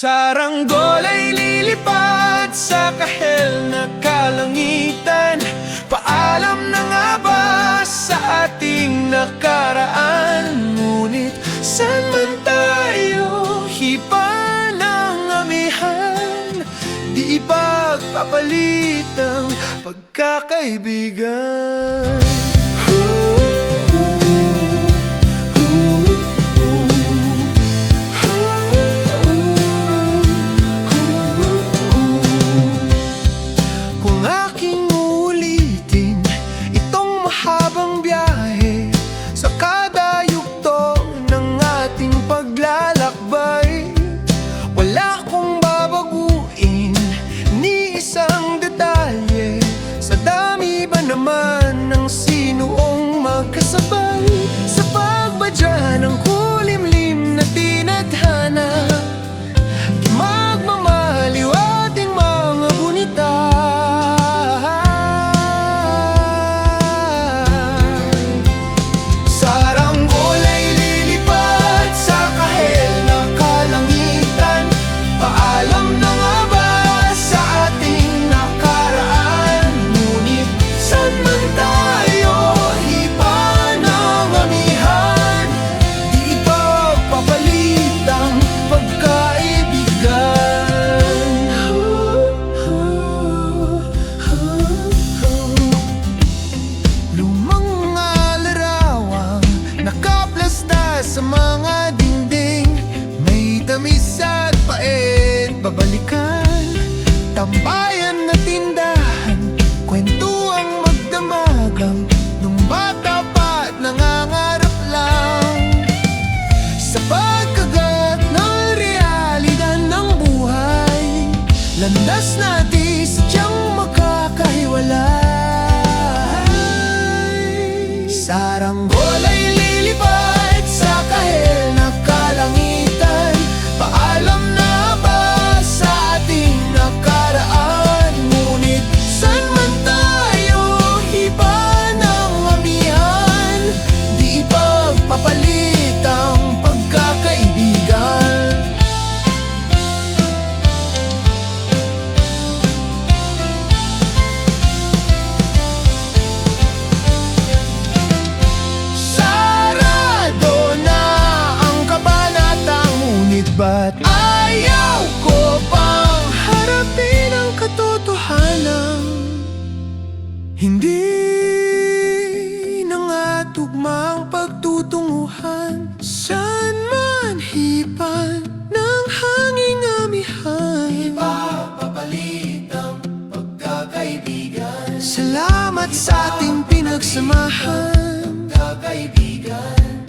Saranggol ay lilipad sa kahel na kalangitan. Paalam na nga ba sa ating nakaraan? Ngunit saan man tayo hipa ng amihan, di ipagpapalit ang pagkakaibigan. Naman ng sinuong magkasabay sa pagbadya ng kulimlim na tinadhana, di magmamaliw ating mga gunita. Saranggol ay lilipad sa kahel na kalangitan. Paalam na nga ba sa ating nakaraan? Ngunit saan man tayo hipa ng amihan, di ipagpapalit ang pagkaibigan. Lumang mga larawang nakaplasta sa mga dingding, may tamis at pait babalikan. Tambayan na tindahan, kwentuang magdamagang nung bata pa't nangangarap lang sa pagkagat ng realidad ng buhay. Landas natin sadyang makakahiwalay. Saranggol ay lilipad sa kahel na kalangitan. Paalam na ba sa ating nakaraan? Ngunit saan man tayo hipa ng amihan, di ipagpapalit ang pagkakaibigan. Sarado na ang kabanata, ngunit ba't ayaw ko pang harapin ang katotohanan? Hindi na nga tugmang pagtutunguhan, saan man hipan ng hanging amihan, ipagpapalit ang pagkakaibigan. Salamat sa ating pinagsamahan, pagkakaibigan,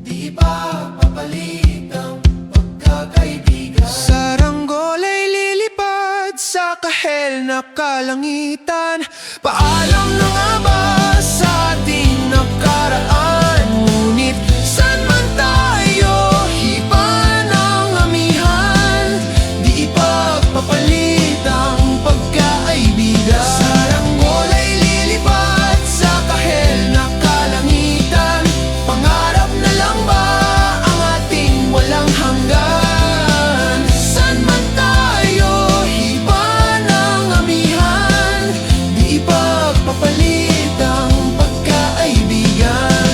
di ipagpapalit ang pagkakaibigan. Saranggol ay lilipad sa kahel na kalangitan. Paalam na nga ba sa ating nakaraan? Ngunit saan man tayo hipa ng amihan, di ipagpapalit ang pagkaibigan. Saranggol ay lilipad sa kahel na kalangitan. Pangarap na lang ba ang ating walang hanggan? Saan man tayo hipa ng amihan, di ipagpapalit ang pagkaibigan.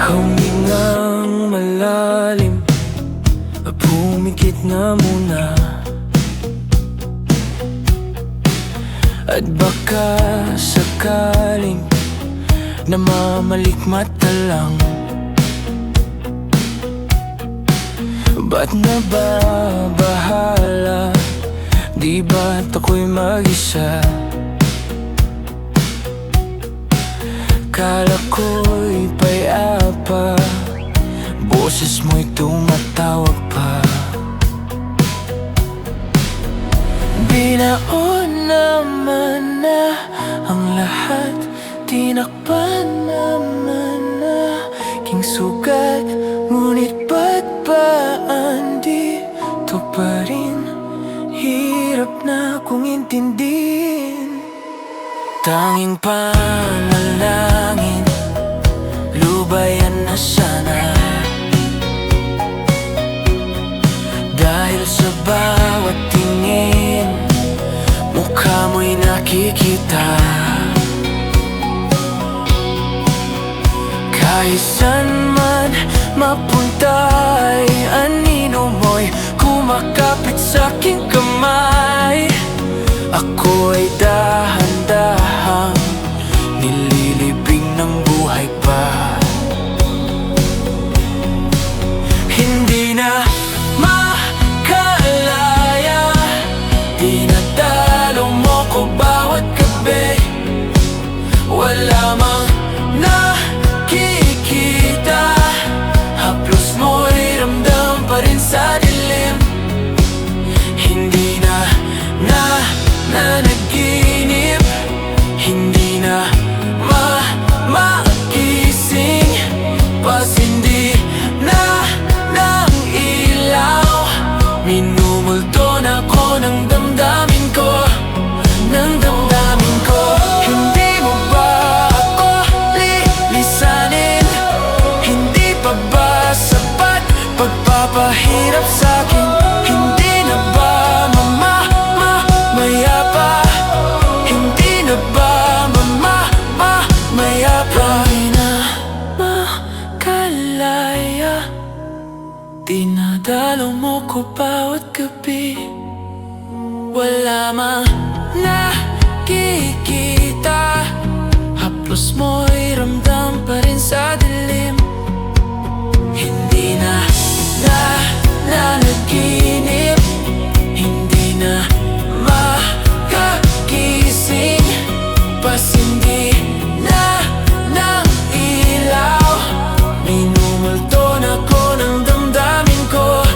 Humingang malalim, pumikit na muna, at baka sakaling namamalikmata lang. Ba't nababahala mag-isa. Kala ko'y payapa, boses mo'y tumatawag pa. Binaon naman na ang lahat, tinakpan naman na king sugat. Ngunit ba't ba andito pa rin? Hirap na kong intindihin. Tanging panalangin, lubayan na sana. Dahil sa bawat tingin, mukha mo'y nakikita. Kahit saan man mapunta'y anino mo'y kumakapit sa'king kamay. Ako ay dahan-dahang nililibing ng buhay pa. Hindi na makalaya, dinadalo mo ko bawat gabi. Wala mang nakikita, haplos mo'y ramdam pa rin sa dilim. Hindi na nanaginip, hindi na magising, pasindi na ng ilaw. Minumulto na ko ng damdamin ko, ng damdamin ko. Hindi mo ba ako lilisanin? Hindi pa ba sapat pagpapahirap sa'kin? Hindi na ba mayapa? Hindi na ba mayapa? Hindi na makalaya, dinadalo mo ko bawat gabi. Wala mang nakikita, haplos mo'y ramdam pa rin sa dilim. Hindi na nanaginip, hindi na makagising, pasindi na ng ilaw. Minumulto na ko ng damdamin ko,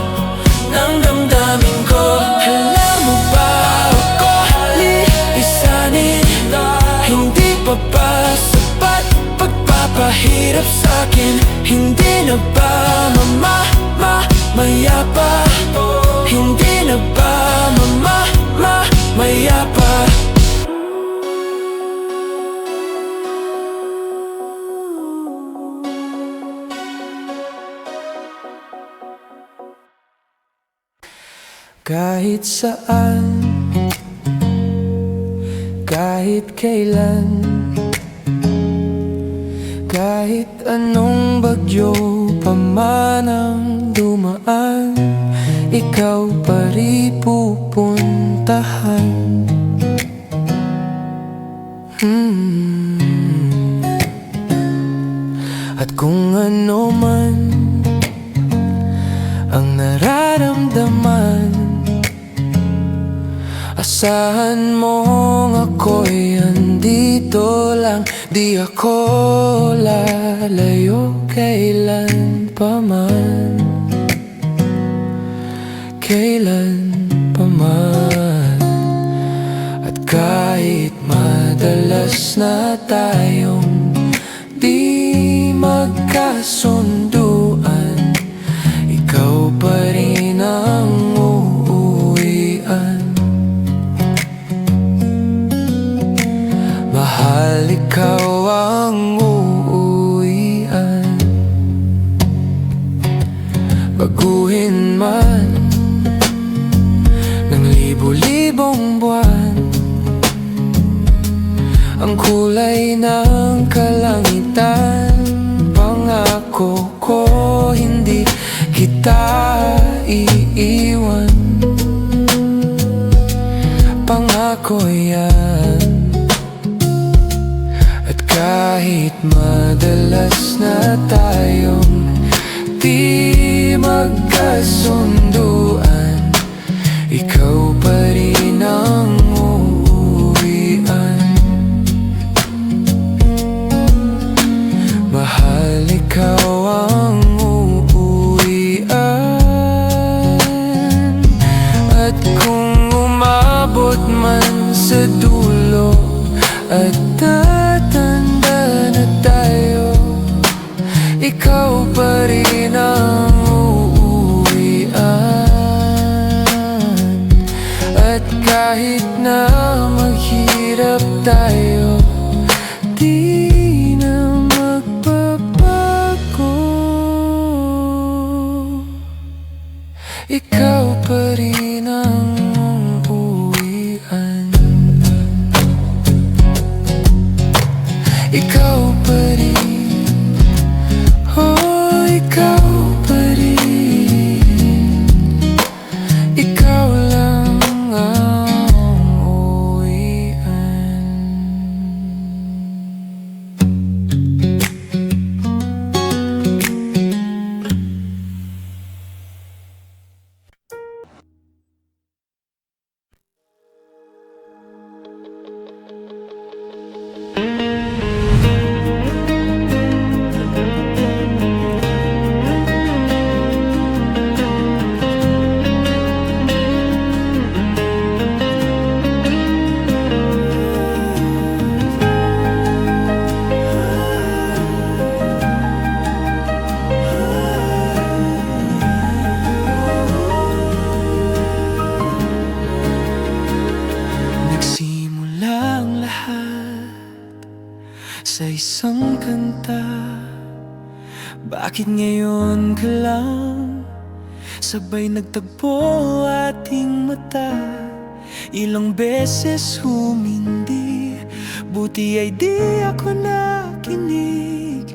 ng damdamin ko. Alam mo ba ako lilisanin? Hindi pa ba sapat pagpapahirap sa'kin? Hindi na ba mayapa? Hindi na ba mayapa? Kahit saan, kahit kailan, kahit anong bagyo pa man ang dumaan, ikaw pa rin pupuntahan. At kung ano man ang nararamdaman, asahan mong ako'y andito lang. Di ako lalayo kailan pa man, kailan pa man. At kahit madalas na tayong di magkasunduan, ikaw pa rin ang uuwian. Mahal, ikaw ang uuwian. Baguhin man ng libo-libong buwan ang kulay ng kalangitan, pangako ko hindi kita iiwan. Pangako yan. At kahit madalas na tayong di magkasunduan, ikaw pa rin ang umabot man sa dulo at tatanda na tayo, ikaw pa rin ang uuwian. At kahit na maghirap tayo, di na magbabago. Ikaw pa rin ang uuwian. Ikaw pa rin, oh, ikaw pa rin. Ikaw lang ang uuwian. Nagsimula ang lahat sa isang kanta. Bakit ngayon ka lang sabay nagtagpo ating mata? Ilang beses humindi, buti ay di ako nakinig.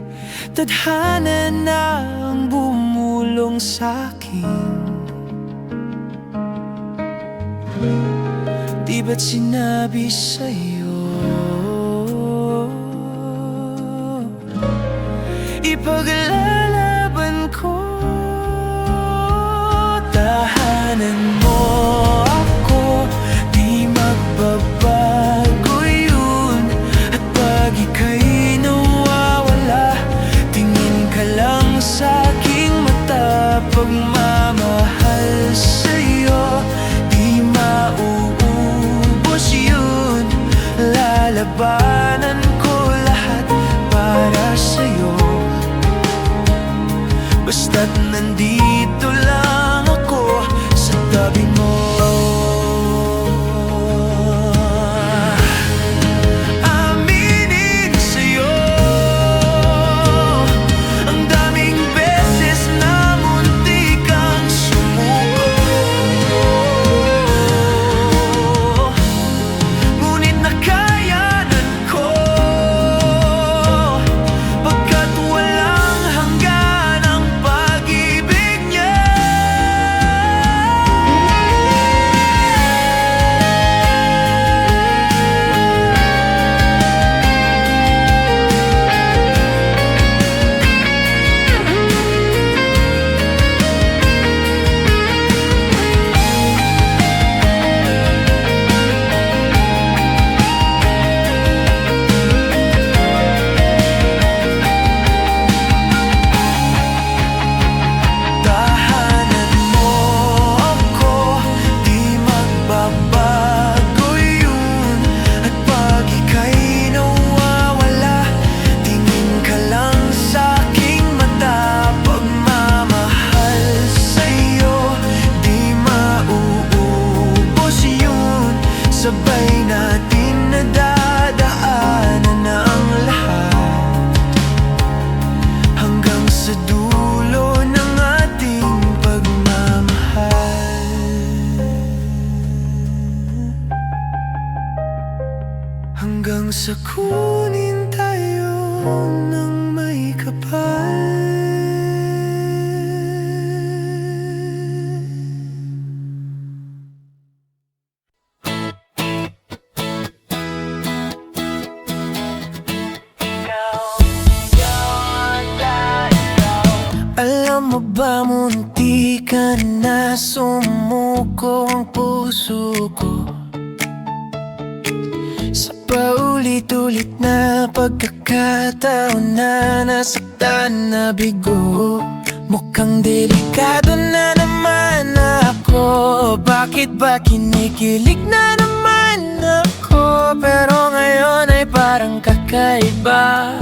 Tadhana na ang bumulong sa'kin. Di ba't sinabi sa'yo ipaglalaban ko? Tahanan mo ako, di magbabago yun. At pag ika'y nawawala, tingin ka lang sa'king mata. Pagmamahal sa'yo, di mauubos yun. Lalabanan ko lahat para sa'yo, basta't nandito lang ako sa tabi mo. Aminin sa'yo, ang daming beses na muntik kang sumuko. Ngunit nakayanan ko, pagkat walang hanggan ang pag-ibig niya. Tahanan mo ako, di magbabago yun. At pag ika'y nawawala, tingin ka lang sa'king mata. Pagmamahal sa'yo, di mauubos yun. Sabay natin nadadaanan na ang lahat, hanggang sa dulo ng ating pagmamahal. Hanggang sa kunin tayo ng may kapal. Alam mo ba, munti ka na sumuko ang puso ko sa paulit-ulit na pagkakataon na nasaktan na bigo. Mukhang delikado na naman ako. Bakit ba kinikilig na naman ako, pero ngayon ay parang kakaiba.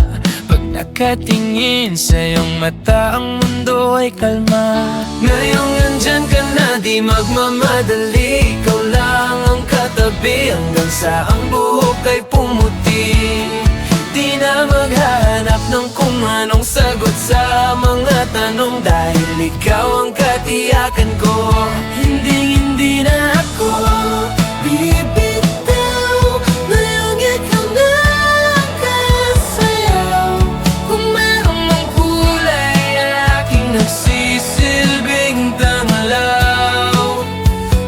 Pag nakatingin sa iyong mata, ang mundo ay kalma. Ngayong nandyan ka na, di magmamadali. Ikaw lang ang katabi hanggang sa ang buhok ay pumuti. Di na maghahanap ng kung anong sagot sa mga tanong, dahil ikaw ang katiyakan ko. Hindi na ako bibitaw. Ngayong ikaw na ang kasayaw. Kung meron mang kulay, ang aking nagsisilbing tanglaw.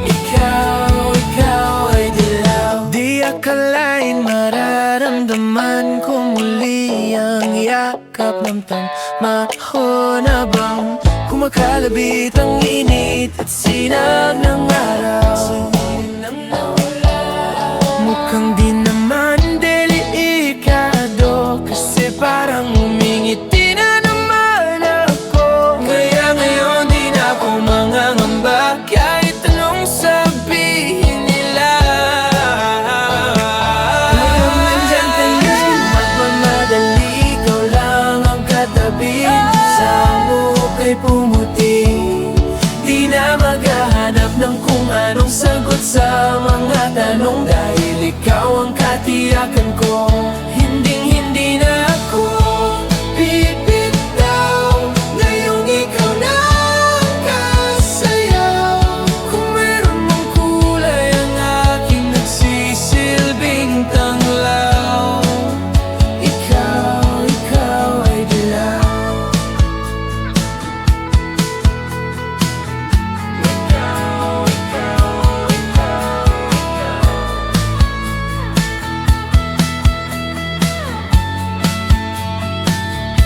Ikaw ay dilaw. Di akalain mararamdaman ko muli ang yakap ng panahon, habang kumakalabit ang init at sinag ng araw. Mukhang di naman delikado, kasi parang umingiti na naman ako. Kaya ngayon di na ako mangangamba, kahit anong sabihin nila. Ngayon nandyan ka na, di magmamadali. Ikaw lang ang katabi, sa buhok ay pumuti. Di na maghahanap ng kung anong sagot sa mga tanong, dahil ikaw ang katiyakan ko. Hindi na ako bibitaw. Ngayong ikaw na ang kasayaw. Kung meron mang kulay, ang aking nagsisilbing tanglaw. Ikaw ay dilaw.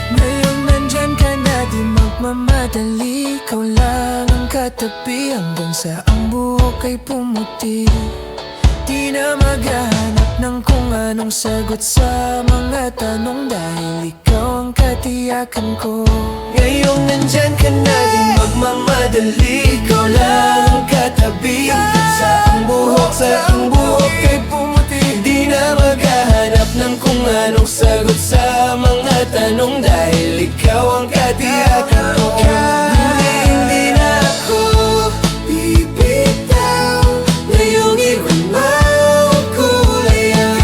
Ngayon nandyan ka na, di magmamadali. Ikaw lang ang katabi hanggang sa ang buhok ay pumuti. Di na maghahanap ng kung anong sagot sa mga tanong, dahil ikaw ang katiyakan ko. Ngayong nandyan ka na, di magmamadali. Ikaw lang ang katabi hanggang sa ang buhok ay pumuti. Di na maghahanap ng kung anong sagot sa mga tanong, dahil ikaw ang katiyakan ko. Hindi na ako bibitaw. Ngayong ikaw na ang kulay, ang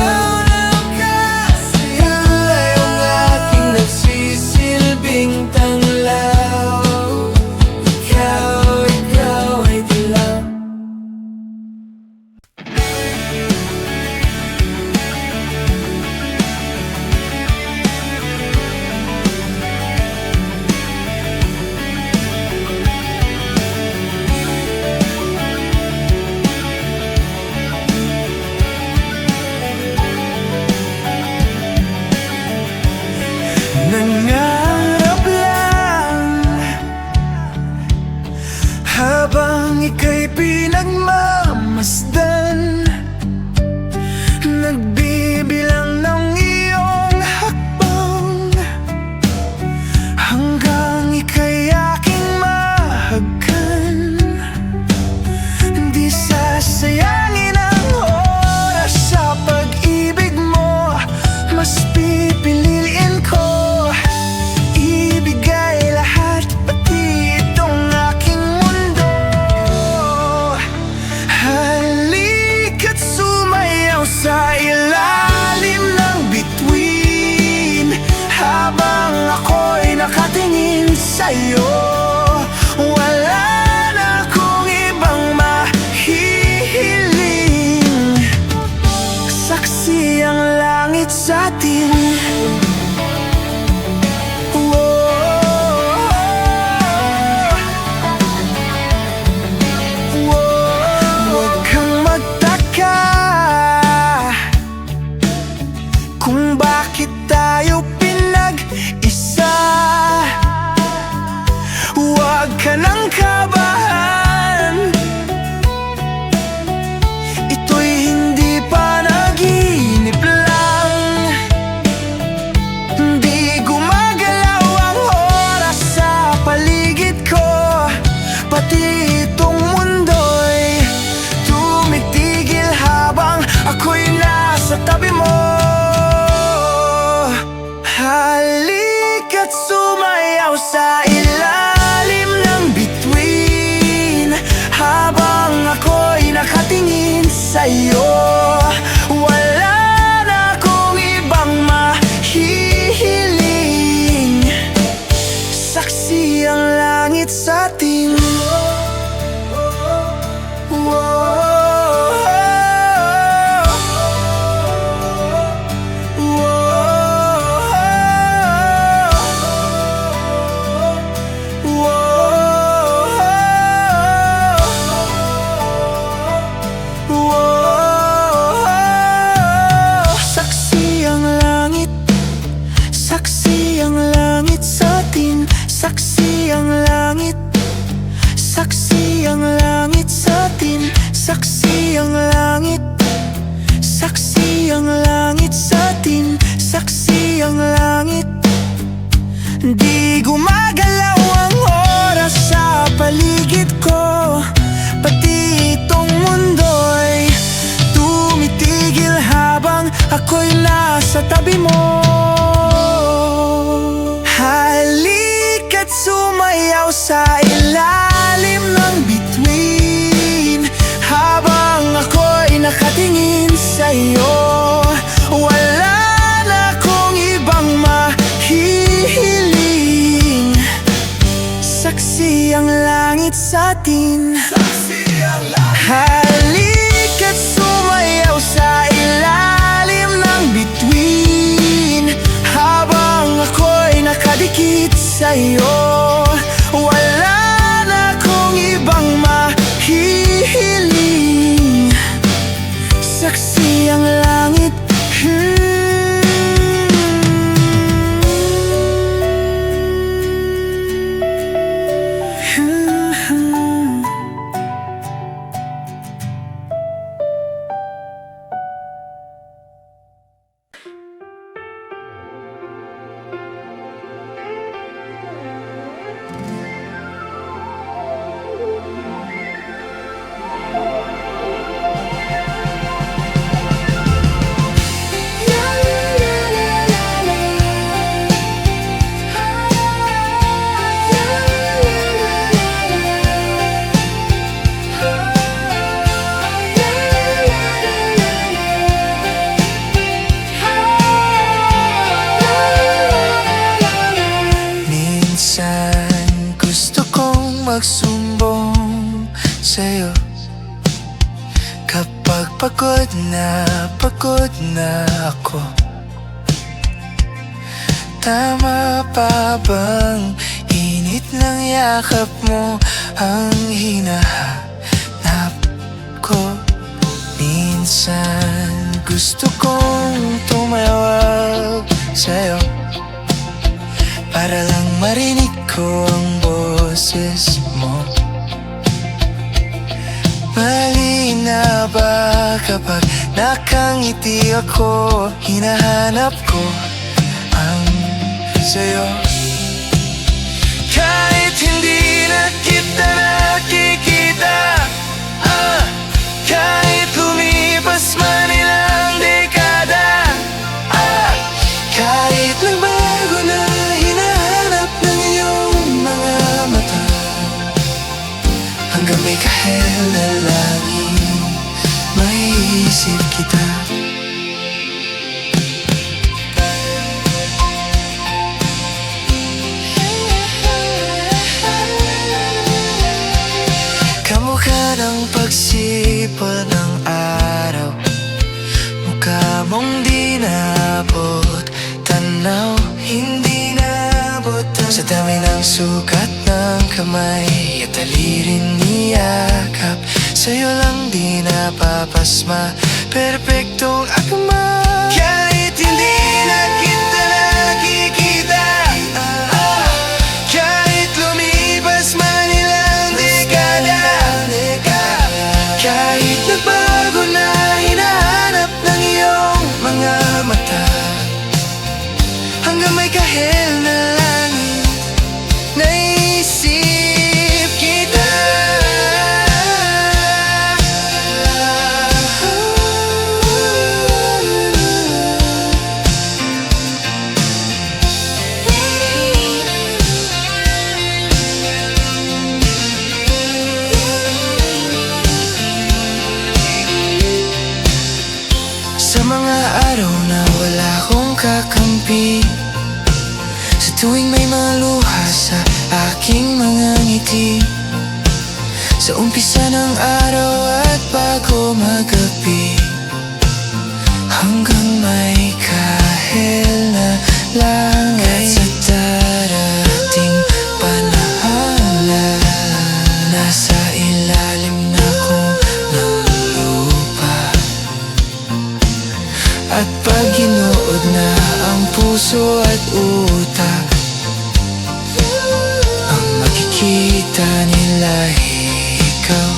kulay ang aking nagsisilbing tanglaw. Ikaw ay dilaw. Nangarap lang habang ika'y pinagmamasdan, nagbibilang ng iyong hakbang, hanggang ika'y aking mahagkan. Di sasayangin ang oras sa pag-ibig mo, mas pipiliin ko ibigay lahat, pati itong aking mundo. Halika't sumayaw sa ilalim ng bituin, habang ako'y nakatingin sa'yo. Wala na akong ibang mahihiling, saksi ang langit sa atin. Huwag kang magtaka kung bakit tayo pinag-isa. Huwag ka nang kabahan, ito'y hindi panaginip lang. sa'yo. Wala na akong ibang mahihiling. Saksi ang langit sa atin. Saksi ang langit sa atin. Saksi ang langit. Saksi ang langit sa atin. Saksi ang langit. Saksi ang langit sa atin. Saksi ang langit. Di gumagalaw ang oras sa paligid ko. Pati itong mundo'y tumitigil habang ako'y nasa tabi mo. Halika't sumayaw sa ilalim ng bituin habang ako'y nakatingin sa'yo. Wala na akong ibang mahihiling. Saksi ang langit sa atin. Halika't sumayaw sa ilalim ng bituin habang ako'y nakadikit sa'yo. Wala na akong ibang mahihiling. Saksi ang langit. Magsumbong sa'yo kapag pagod na ako. Tama pa bang init ng yakap mo ang hinahanap ko? Minsan gusto kong tumawag sa'yo para lang marinig ko ang boses mo. Mali na ba kapag nakangiti ako? Hinahanap ko ang sa'yo. Kahit hindi na kita nakikita, kahit lumipas man ilang dekada, kahit nagbago na hinahanap ng iyong mga mata, hanggang may kahel na langit, maiisip kita. Kamukha ng pagsipol ng araw, mukha mong di naabot tanaw, hindi naabot sa dami ng sukat ng kamay at alirin niyakap. Sa'yo lang di napapasma, perpektong akma. Kahit hindi na kita nakikita, kahit lumipas man ilang dekada, kahit nagbago na hinahanap ng iyong mga mata, hanggang may kahel na langit, naisip kita. aking mga ngiti sa umpisa ng araw at bago magabi, hanggang may kahit na langit sa darating panahon. Nasa ilalim na kong ng lupa, at pag ginuod na ang puso at utak, ang makikita nila ikaw.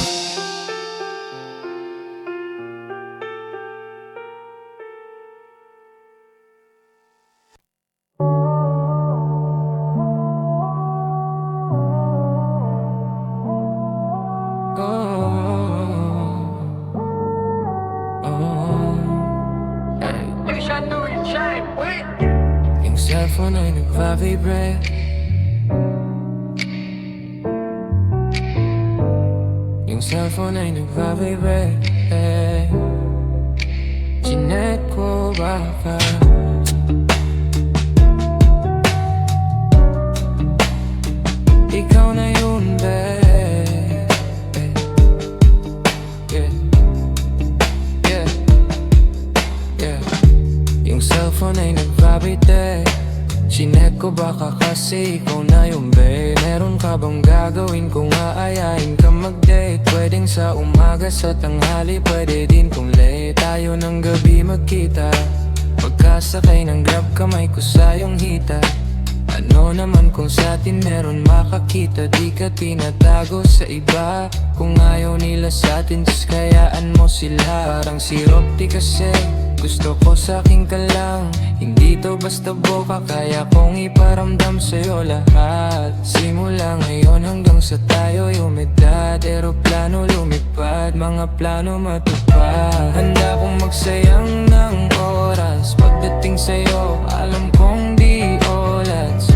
Yung cellphone ay nagva-vibrate, yung cellphone ay nagva-vibrate. Chinek ko baka ikaw na yun, babe. Yeah, yeah, yeah. Yung cellphone ay nag-vibrate. Chinek ko baka kasi ikaw na yung babe. Meron ka bang gagawin kung aayain ka mag-date? Pwedeng sa umaga, sa tanghali, pwede din kung late. Tayo ng gabi magkita, pagkasakay ng grab, kamay ko sa iyong hita. Ano naman kung sa atin meron makakita, di ka tinatago sa iba. Kung ayaw nila sa atin, just kayaan mo sila. Parang sirop di kasi gusto ko sa'kin ka lang. Hindi to basta boka, kaya kong iparamdam sa'yo lahat. Simula ngayon hanggang sa tayo'y umedad, eroplano lumipad, mga plano matupad. Handa kong magsayang ng oras pagdating sa'yo, alam kong di olats.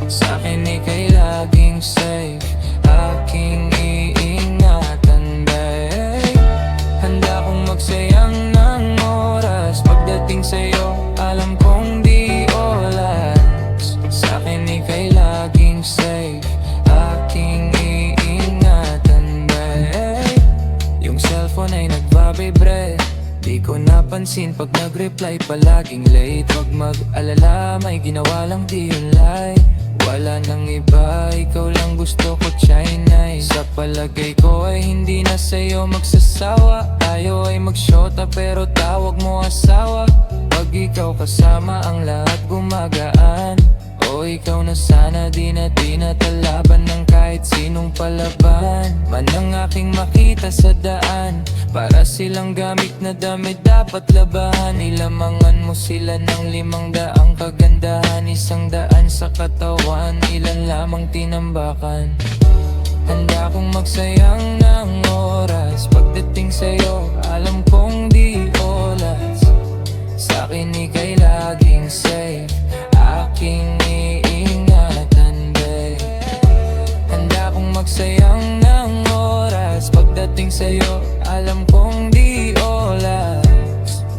Sa'kin ika'y laging safe, aking iingatan, babe. Handa kong magsayang ng oras pagdating sa'yo, alam kong di olats. Sa'kin ika'y laging safe, aking iingatan, babe. Yung cellphone ay nagva-vibrate, di ko napansin pag nag-reply palaging late. Wag mag-alala, may ginawa lang di yun like. Wala nang iba, ikaw lang gusto ko, China. Sa palagay ko ay hindi na sa'yo magsasawa. Tayo ay magsyota pero tawag mo asawa. Pag ikaw kasama ang lahat gumagaan. O ikaw na sana, di na tinatalaban ng kahit sinong palaban man ang aking makita sa daan. Para silang gamit na damit dapat labahan. Ilamangan mo sila ng 500 kagandahan, 100 sa katawan, ilan lamang tinambakan. Handa kong magsayang ng oras pagdating sa'yo, alam kong di oras. Sa'kin ika'y laging safe, aking iingatan, babe. Handa kong magsayang ng oras pagdating sa'yo, alam kong di oras.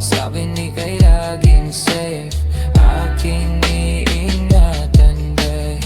Sa'kin ika'y laging safe, aking iingatan, babe.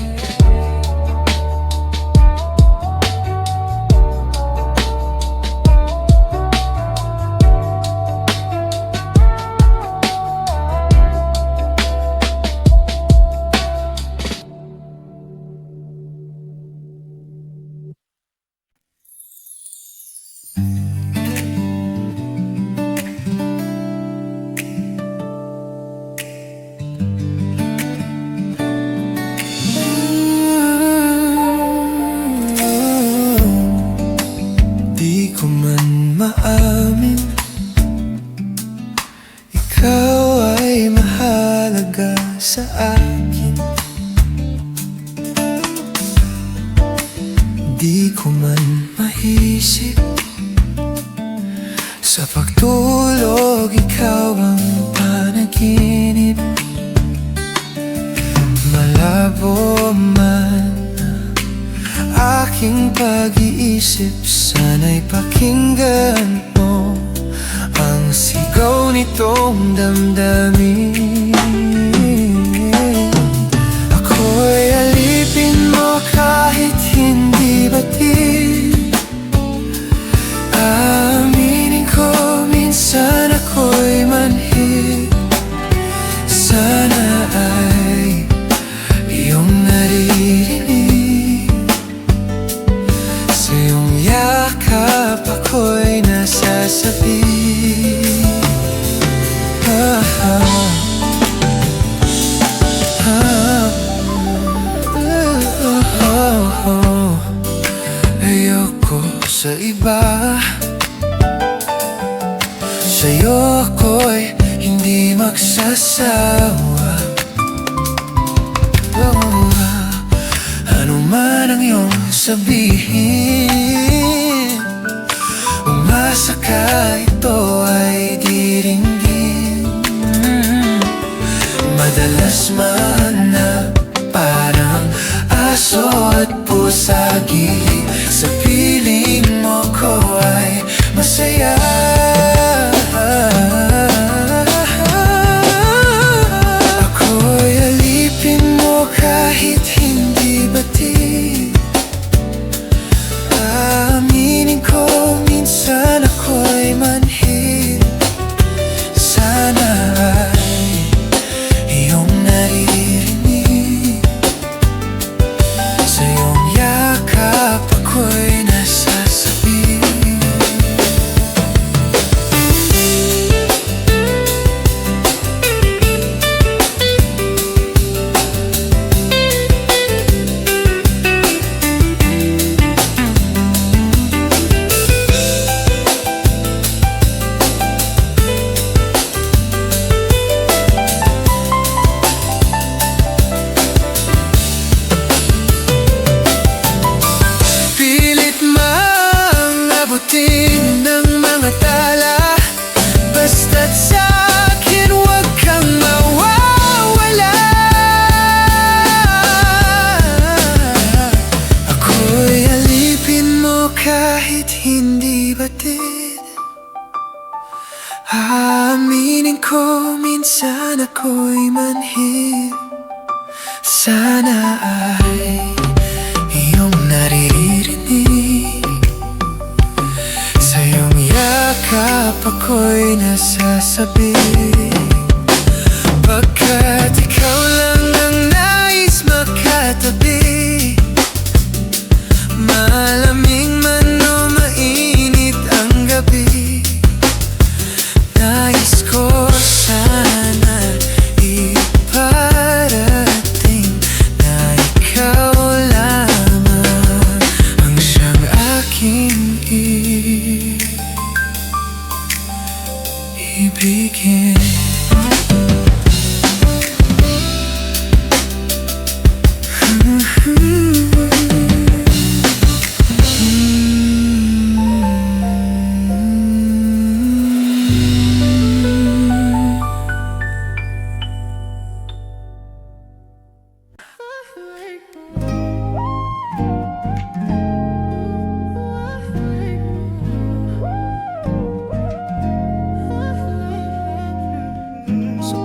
Di ko man maamin, ikaw ay mahalaga sa akin. Di ko man maisip, sa pagtulog ikaw ang panaginip. Malabo man aking pag-iisip, sana'y pakinggan mo ang sigaw nitong damdamin. Ako'y alipin mo kahit Sa'yo ako'y hindi magsasawa. Ano man ang iyong sabihin, umasa ka ito ay diringgin. Madalas mahanap parang aso at pusa, gili sa piling mo ko ay masaya. Ako'y alipin mo kahit hindi batid. Aaminin ko minsan ako'y manhid. Sana ay iyong naririnig. Sa iyong yakap ako'y nasasabi. Ng mga tala, basta't sa'kin huwag kang mawawala. Ako'y alipin mo kahit hindi batid. Aaminin ko minsan ako'y manhid. Sana ay iyong naririnig. Yakap ako'y nasasabi. Pagkat ikaw lang ang nais makatabi. Malamig man o mainit ang gabi, nais ko sana iparating na ikaw lamang ang siyang aking ibigin.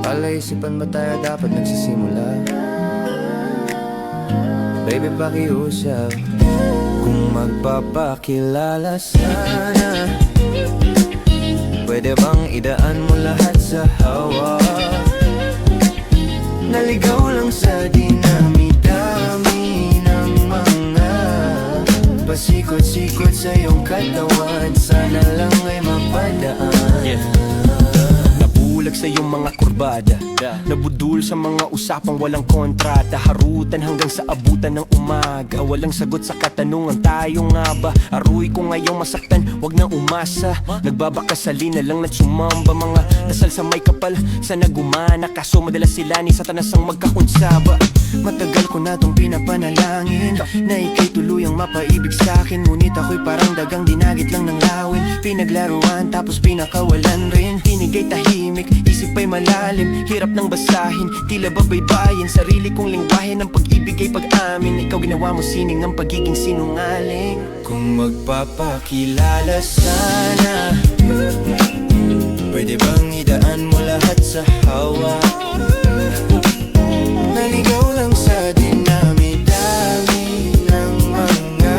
Palaisipan ba tayo dapat nagsisimula? Baby, pakiusap kung magpapakilala sana. Pwede bang idaan mo lahat sa hawak? Naligaw lang sa dinami-dami ng mga pasikot-sikot sa iyong katawan. Sana lang ay mapadaan. Nabulag sa iyong mga kurbada, nabudul sa mga usapang walang kontrata. Harutan hanggang sa abutan ng umaga, walang sagot sa katanungan, tayo nga ba? Aruy ko ngayong masaktan, wag nang umasa. Nagbabakasali na lang at sumamba, mga dasal sa may kapal, sana gumana. Kaso madalas sila ni Satanas ang magkakunsaba. Matagal ko na tong pinapanalangin na ika'y tuluyang mapaibig sa'kin. Ngunit ako'y parang dagang dinagit lang ng lawin. Pinaglaruan tapos pinakawalan rin. Tinigay tahimik, isip ay malalim, hirap nang basahin, tila babaybayin. Sarili kong lingwahe ng pag-ibig ay pag-amin. Ikaw ginawa mo sining ng pagiging sinungaling. Kung magpapakilala sana, pwede bang idaan mo lahat sa hawak? Naligaw lang sa dinami-dami ng mga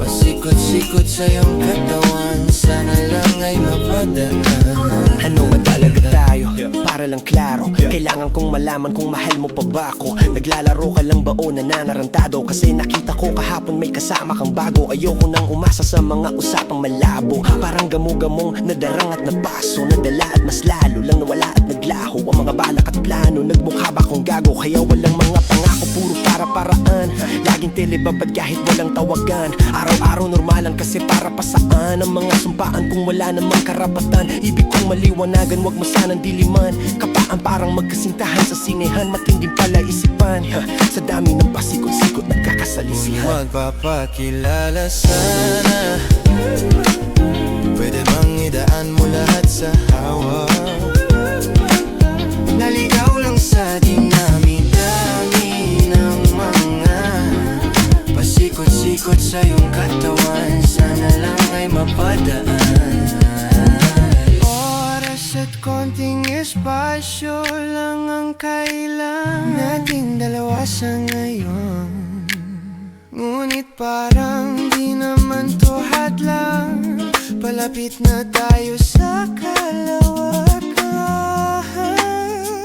pasikot-sikot sa iyong katawan. Sana lang ay mapadaan. Ano ba talaga tayo? Para lang klaro, kailangan kong malaman kung mahal mo pa ba ako. Naglalaro ka lang ba o nananarantado? Kasi nakita ko kahapon may kasama kang bago. Ayoko nang umasa sa mga usapang malabo. Parang gamo-gamong nadarang at napaso, nadala at mas lalo lang nawala at naglaho ang mga balak at plano. Nagmukha ba kong gago? Kaya walang mga pangako, puro para paraan. Laging telebabad kahit walang tawagan. Araw-araw normalan kasi para pa saan ang mga sumpaan kung wala namang karapatan. Ibig kong maliwanagan, wag mo sanang diliman. Kapaan parang magkasintahan sa sinehan, matinding pala isipan. Sa dami ng pasikot-sikot nagkakasalisihan. Magpapakilala sana, pwede bang idaan mo lahat sa hawak? Naligaw lang sa dinami-dami ng mga pasikot-sikot sa iyong katawan. Sana lang ay mapadaan. Oras at konting espasyo lang ang kailangan nating dalawa sa ngayon. Ngunit parang di naman to hadlang, palapit na tayo sa kalawakan.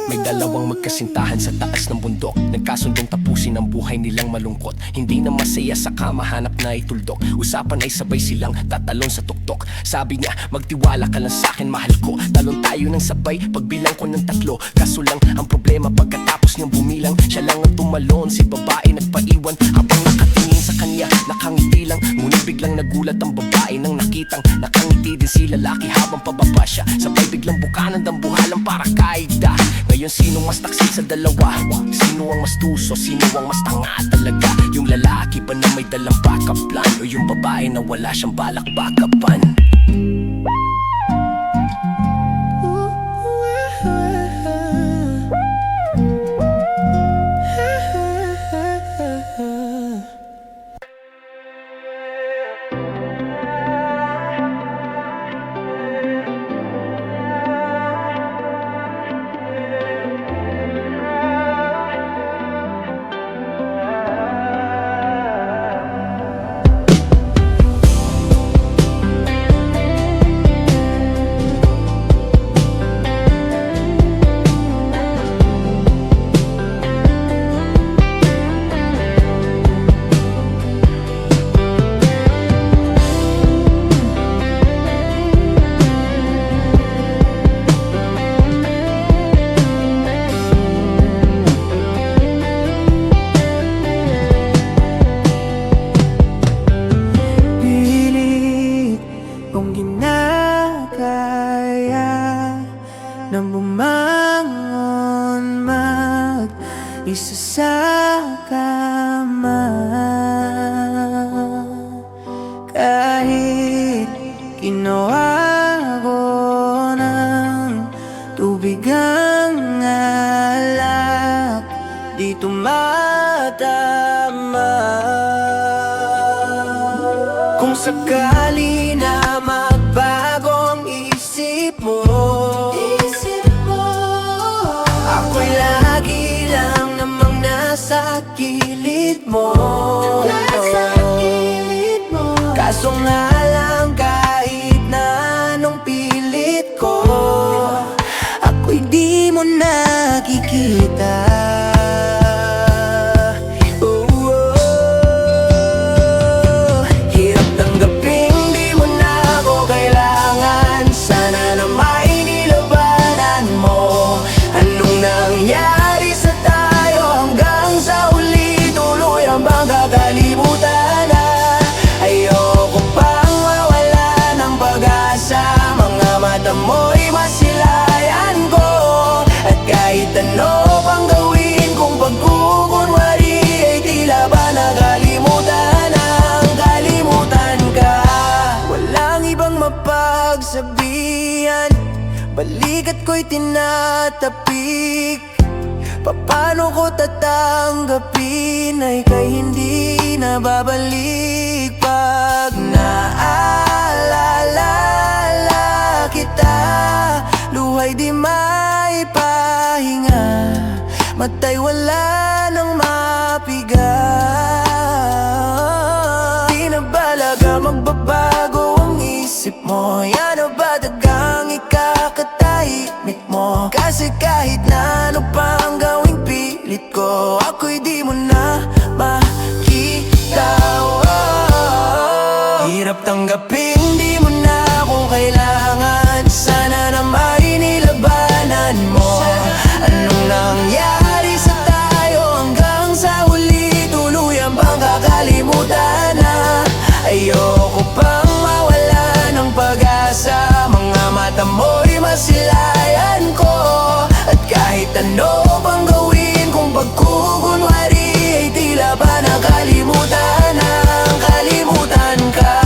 May dalawang magkasintahan sa taas ng bundok, nagkasundong tapusin ang buhay nilang malungkot. Hindi na masaya sa kama, hanap na ituldok. Usapan ay sabay silang tatalon sa tuktok. Sabi niya, magtiwala ka lang sa'kin, mahal ko. Talon tayo ng sabay, pagbilang ko ng 3. Kaso lang ang problema, pagkatapos niyang bumilang, siya lang ang tumalon, si babae nagpaiwan. Habang nakatingin sa kanya, nakangiti lang. Ngunit biglang nagulat ang babae nang nakitang nakangiti din si lalaki habang pababa siya. Sabay biglang buka ng dambuhalan para kaida. Ngayon sino mas taksil sa dalawa? Sino ang mas tuso? Sino ang mas tanga talaga? Yung lalaki ba na may dalang backup plan? O yung babae na wala siyang balak backupan? Nang bumangon mag-isa sa kama, kahit ginawa ko ng tubig ang alak, di tumatama. Kung sakali na magbago ang isip mo, ako'y lagi lang namang nasa gilid mo. Kaso nga lang kahit na anong pilit ko, ako'y di mo nakikita. Hirap tanggapin di mo na ako kailangan. Sana na may nilabanan mo. Anong nangyari sa tayo hanggang sa huli? Tuluyan bang kakalimutan na? Ayoko pang mawala ng pag-asa. Mga mata mo'y masilayan ko. At kahit ano pang gawin kung pagkukunwari, ay tila ba nakalimutan ang kalimutan ka. Walang ibang mapagsabihan, balikat ko'y tinatapik. Paano ko tatanggapin ay kay hindi na babalik? Pag naalala kita, luhay di maipahinga, matay wala nang mapiga. Di na balaga magbabago ang isip mo. Yan na ba dagang ikakatahimik mo? Kasi kahit na ano pang gawing pilit ko, ako'y di mo na makita. Hirap tanggapin di mo na ako kailangan. Sana na may nilabanan mo. Anong nangyari sa tayo hanggang sa huli? mata mo'y masilayan ko. At kahit ano pang gawin kung pagkukunwari, ay tila ba nakalimutan ang kalimutan ka.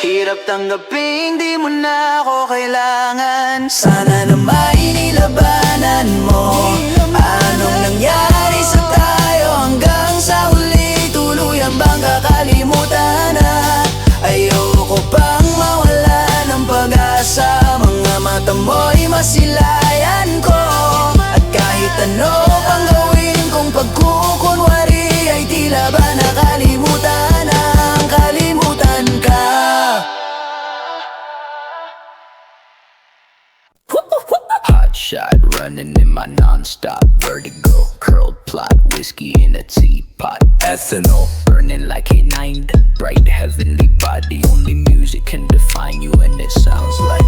Hirap tanggaping di mo na ako kailangan. Sana na may nilabanan mo. Anong nangyari sa tayo hanggang sa huli? Tuluyan bang kakalimutan na? Ayoko pang mawala ng pag-asa. Mga mata mo'y masilayan ko. At kahit ano pang gawin kung pagkukunwari, ay tila ba nakalimutan ang kalimutan ka. Hot shot running in my non-stop vertigo. Curled plot, whiskey in a teapot. Ethanol burning like a 9. Bright heavenly body. Only music can define you, and it sounds like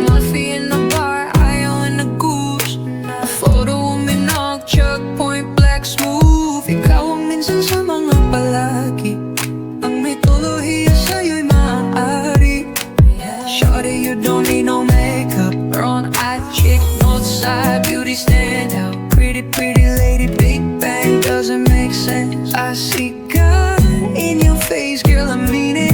Coffee in the bar, ayaw na nag-goose. Photo uminog, checkpoint, black smooth. Ikaw ang minsan sa mga palagi. Ang may tuluhiya sa'yo'y maaari. Shawty, you don't need no makeup. Brown-eyed chick, north side, beauty stand out. Pretty, pretty lady, big bang, doesn't make sense. I see God in your face, girl, I mean it.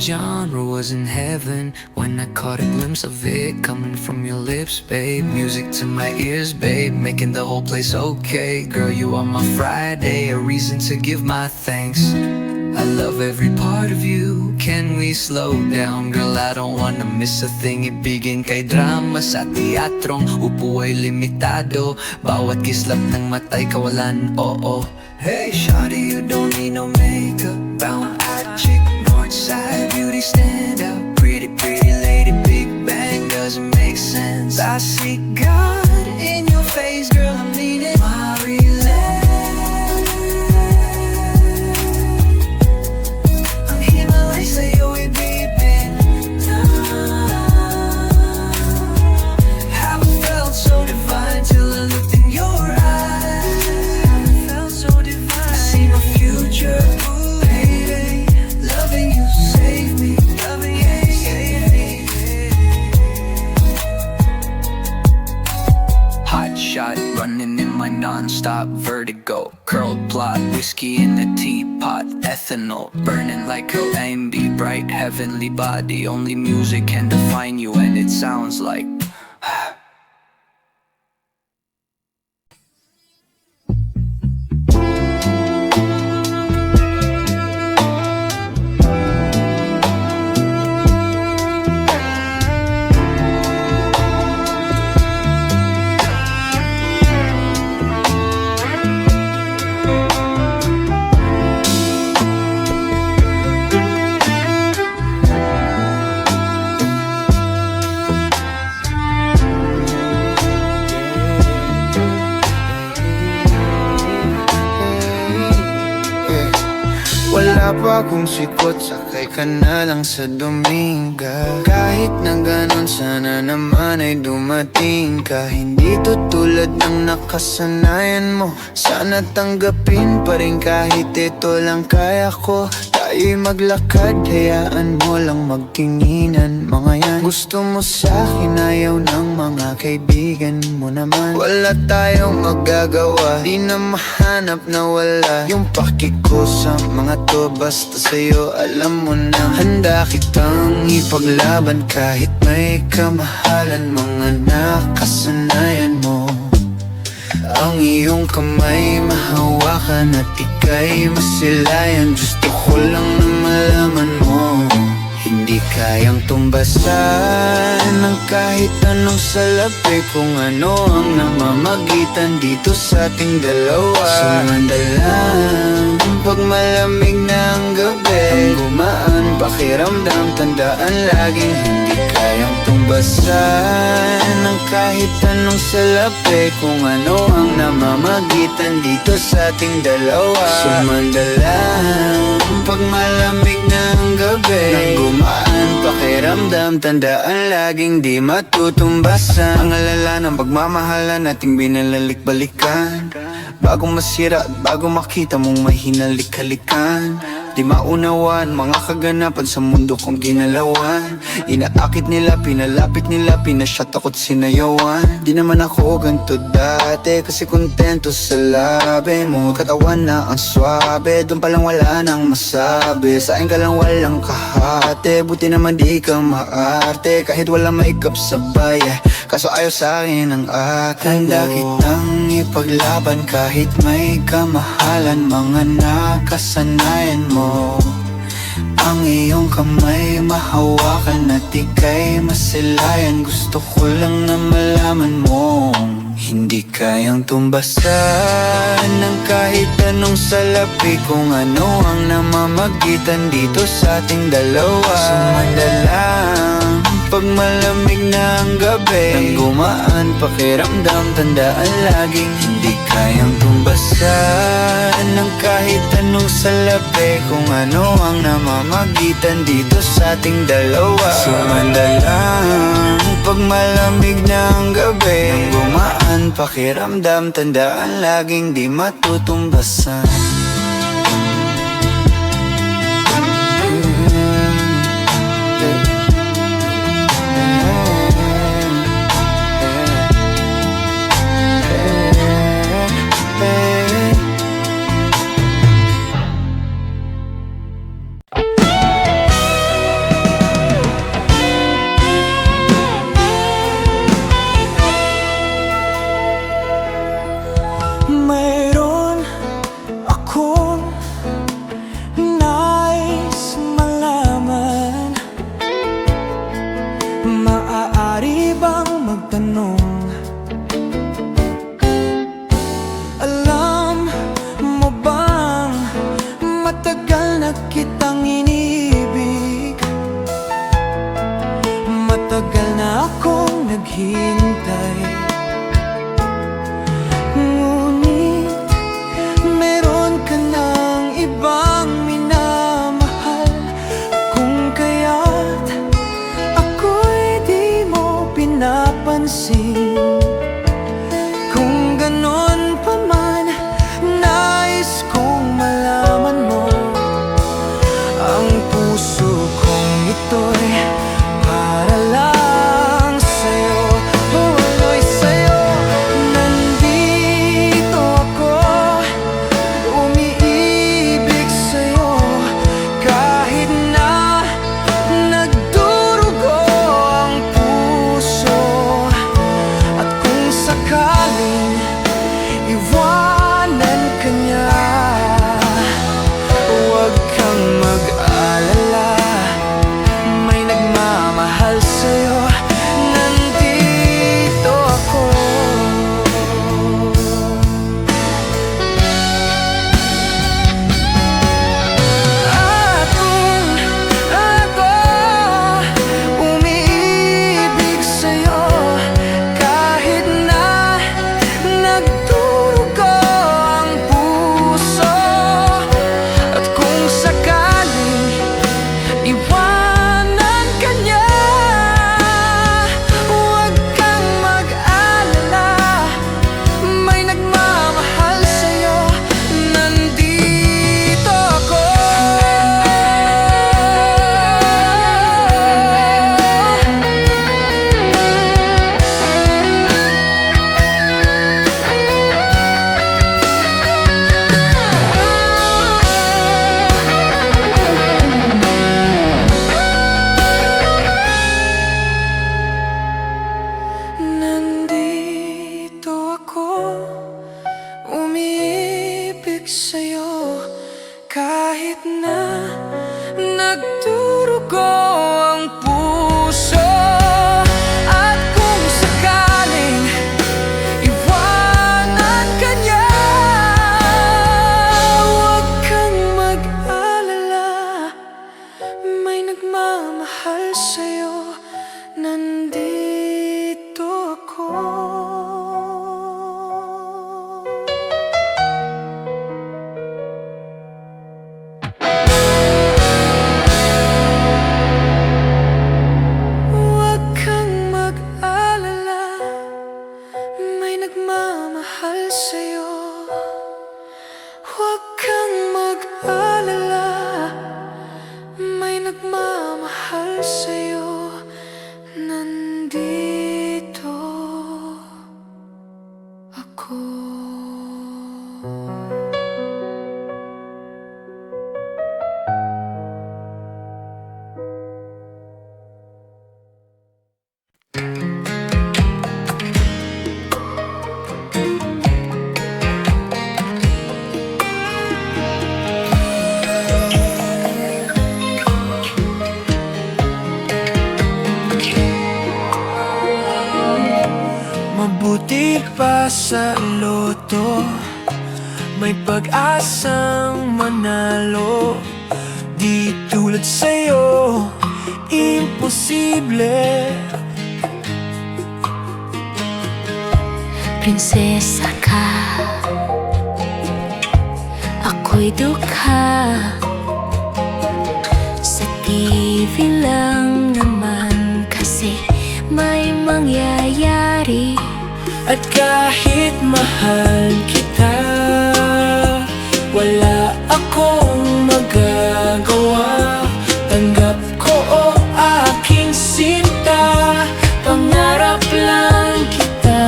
Genre was in heaven when I caught a glimpse of it coming from your lips, babe. Music to my ears, babe, making the whole place okay. Girl, you are my Friday, a reason to give my thanks. I love every part of you. Can we slow down? Girl, I don't wanna miss a thing. Ibigin kay drama sa teatrong upo ay limitado. Bawat kislap ng mata'y kawalan, oo. Hey, shawty, you don't need no makeup. Brown-eyed chick, north-side, beauty stand out. Pretty, pretty lady, big bang, doesn't make sense. I see God in your face, girl, I mean it. Ang Himalay sa'yo ibibin. Haven't felt so divine till I looked in your eyes. Haven't felt so divine. I see my future, baby. Loving you, save me. Loving you, save me. hot shot running in my non-stop vertigo. Curled plot, whiskey in a teapot. Ethanol burning like a AMB. Bright heavenly body. Only music can define you, and it sounds like Wala pa akong sikot, sakay ka na lang sa Dominga. Kahit na ganon, sana naman ay dumating ka. Hindi to tulad ng nakasanayan mo. Sana tanggapin pa rin kahit ito lang kaya ko. Tayo Tayo'y maglakad, hayaan mo lang magtinginan. Mga yan, gusto mo sa'kin, ayaw ng mga kaibigan mo naman. Wala tayong magagawa, di na mahanap na wala yung pakiko sa mga to. Basta sa'yo, alam mo na handa kitang ipaglaban kahit may kamahalan. Mga nakasanayan mo, ang iyong kamay mahawakan at ika'y masilayan. Gusto ko lang na malaman mo, hindi kayang tumbasan ng kahit anong salapi. Kung ano ang namamagitan dito sa ating dalawa. Sumandalang pag malamig na ang gabi, ang gumaan pakiramdam, tandaan laging hindi kayang tumbasan ng kahit anong salapi. Kung ano ang namamagitan dito sa ating dalawa. Sumandalang pag malamig na ang gabi, ang gumaan pakiramdam, tandaan laging di matutumbasan. Ang alala ng pagmamahalan nating binalalik-balikan, bago masira at bago makita mong may hinalik-halikan. Di maunawan mga kaganapan sa mundo kong ginalawan. Inaakit nila, pinalapit nila, pinasyat ako't sinayawan. Di naman ako ganito dati, kasi kontento sa labi mo. Katawan na ang swabe, doon palang wala nang masabi. Sa akin ka lang walang kahate, buti naman di ka maarte. Kahit wala maikap sabay, kaso ayaw sa akin ang akin. Handa kitang ipaglaban kahit may kamahalan. Mga nakasanayan mo, ang iyong kamay mahawakan at ika'y masilayan. Gusto ko lang na malaman mo, hindi kayang tumbasan ng kahit anong salapi. Kung ano ang namamagitan dito sa ating dalawa. Sumandalang pag malamig na ang gabi, ang gumaan pakiramdam, tandaan laging hindi kayang tumbasan ng kahit anong salapi. Kung ano ang namamagitan dito sa ating dalawa. Sumandalang pag malamig na ang gabi, ang gumaan pakiramdam, tandaan laging di matutumbasan. pag-ibig sa'yo. Kahit na nagdurugo ang puso, at kung sakaling iwanan ka niya, huwag kang mag-alala, may nagmamahal sa'yo, nandito ako. Huwag kang mag-alala, may nagmamahal sa'yo. Huwag kang mag-alala, may nagmamahal sa'yo, nandito ako. Mabuti pa sa loto, may pag-asang manalo. Di tulad sa'yo, imposible. Prinsesa ka, ako'y dukha. Sa TV lang naman kasi may mangyayari. At kahit mahal kita, wala akong magagawa. Tanggap ko o aking sinta, pangarap lang kita.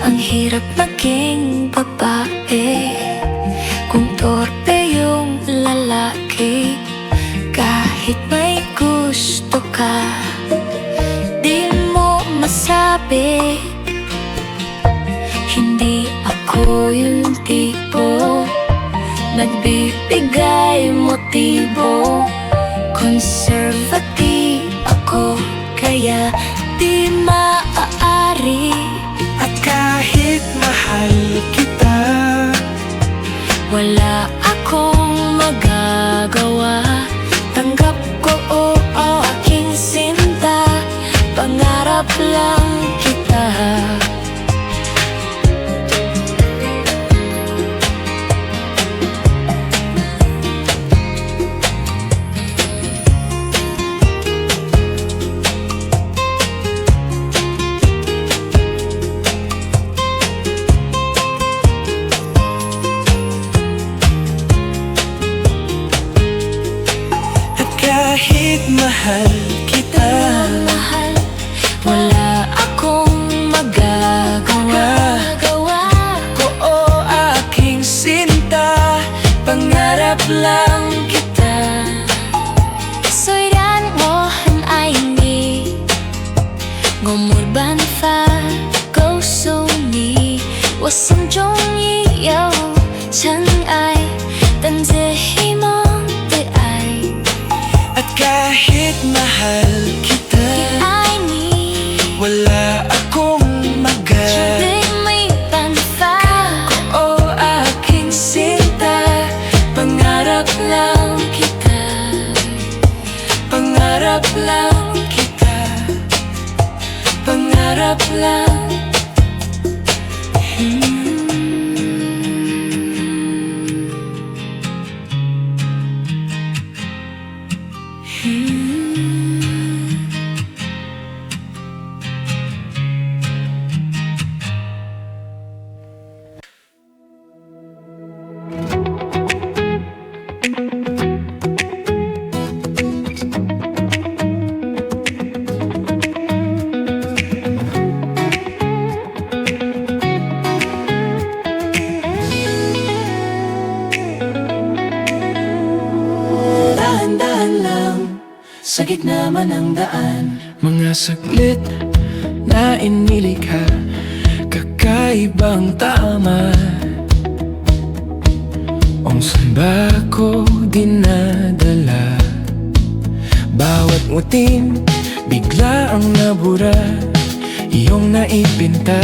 Ang hirap maging babae kung torpe yung lalaki. Kahit may gusto ka, di mo masabi. Hindi ako yung tipo nagbibigay motibo. Conservative ako, kaya di maaari. At kahit mahal kita, wala akong magagawa. Tanggap ko o aking sinta, pangarap lang kita. kahit mahal kita, mahal, wala akong magagawa. ko o aking sinta, pangarap lang kita. 虽然我很爱你，我没办法告诉你，我心中已有尘埃，等着希望的爱。 At kahit mahal kita, 爱你， wala akong 绝 magagawa. 对没办法。 O aking sinta, pangarap lang kita, pangarap lang kita, pangarap lang. Dahan-dahan lang sa gitna man ng daan. Mga saglit na inilikha, kakaibang tama. Kung saan ba ko dinadala? Bawat nguting bigla ang nabura, iyong naipinta.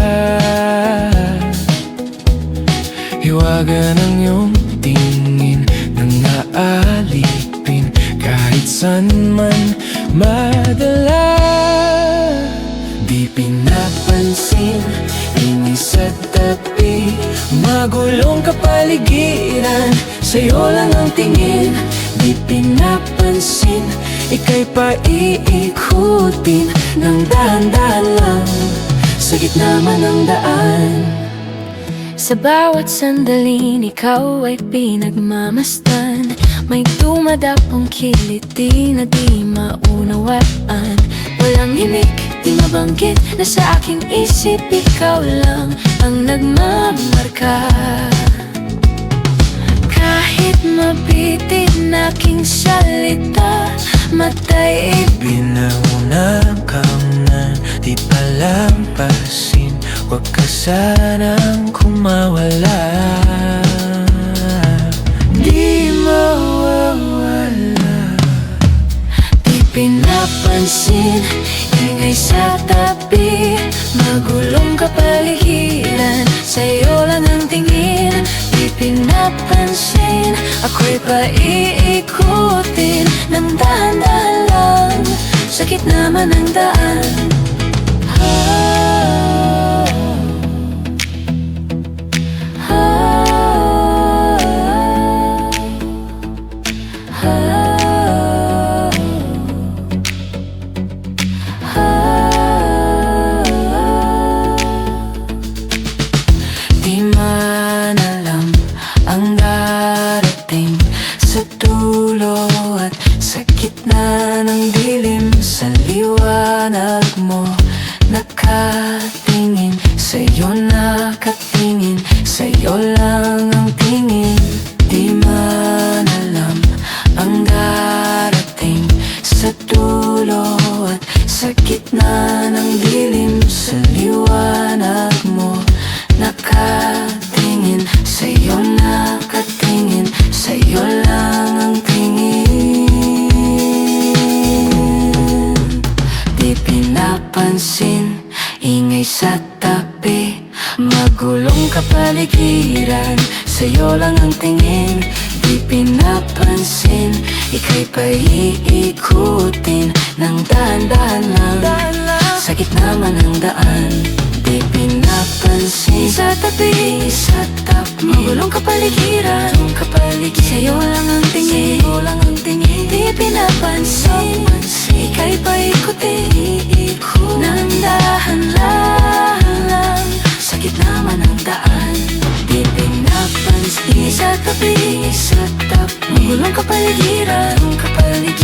Hiwaga ng iyong tingin nang naalipin, kahit saan man madala. Di pinapansin, ingay sa tabi, magulong kapaligiran, sa'yo lang ang tingin. Di pinapansin, ika'y paiikutin ng dahan-dahan lang, sa gitna man ng daan. Sa bawat sandaling ikaw ay pinagmamasdan, may dumadapong kiliti na di maunawaan. Walang himik, di mabanggit na sa aking isip ikaw lang ang nagmamarka. Kahit mabitin aking salita, matay Binauna kang na di palampasin, huwag ka sanang kumawala. Di mawawala. di pinapansin, ingay sa tabi, magulong kapaligiran, sa'yo lang ang tingin. Di pinapansin, ako'y paiikutin ng dahan-dahan lang, sa gitna man ng daan. Di man alam ang darating sa dulo at sa gitna ng dilim. Sa liwanag mo nakatingin, sa'yo nakatingin, sa'yo lang ang tingin. Di man alam ang darating sa dulo at sa gitna ng dilim. Sa liwanag mo nakatingin, sa'yo nakatingin, sa'yo lang ang tingin. Di pinapansin, ingay sa tabi, magulong kapaligiran, sa'yo lang ang tingin. Di pinapansin, ika'y paiikutin ng dahan-dahan lang, sa gitna man ng daan. Di pinapansin, sa tabi, sa tabi, magulong kapaligiran, sa'yo lang ang tingin, sa'yo lang ang tingin. Di pinapansin, ika'y paikutin ng dahan-dahan lang, sa gitna man ng daan. Di pinapansin, sa tabi, magulong kapaligiran,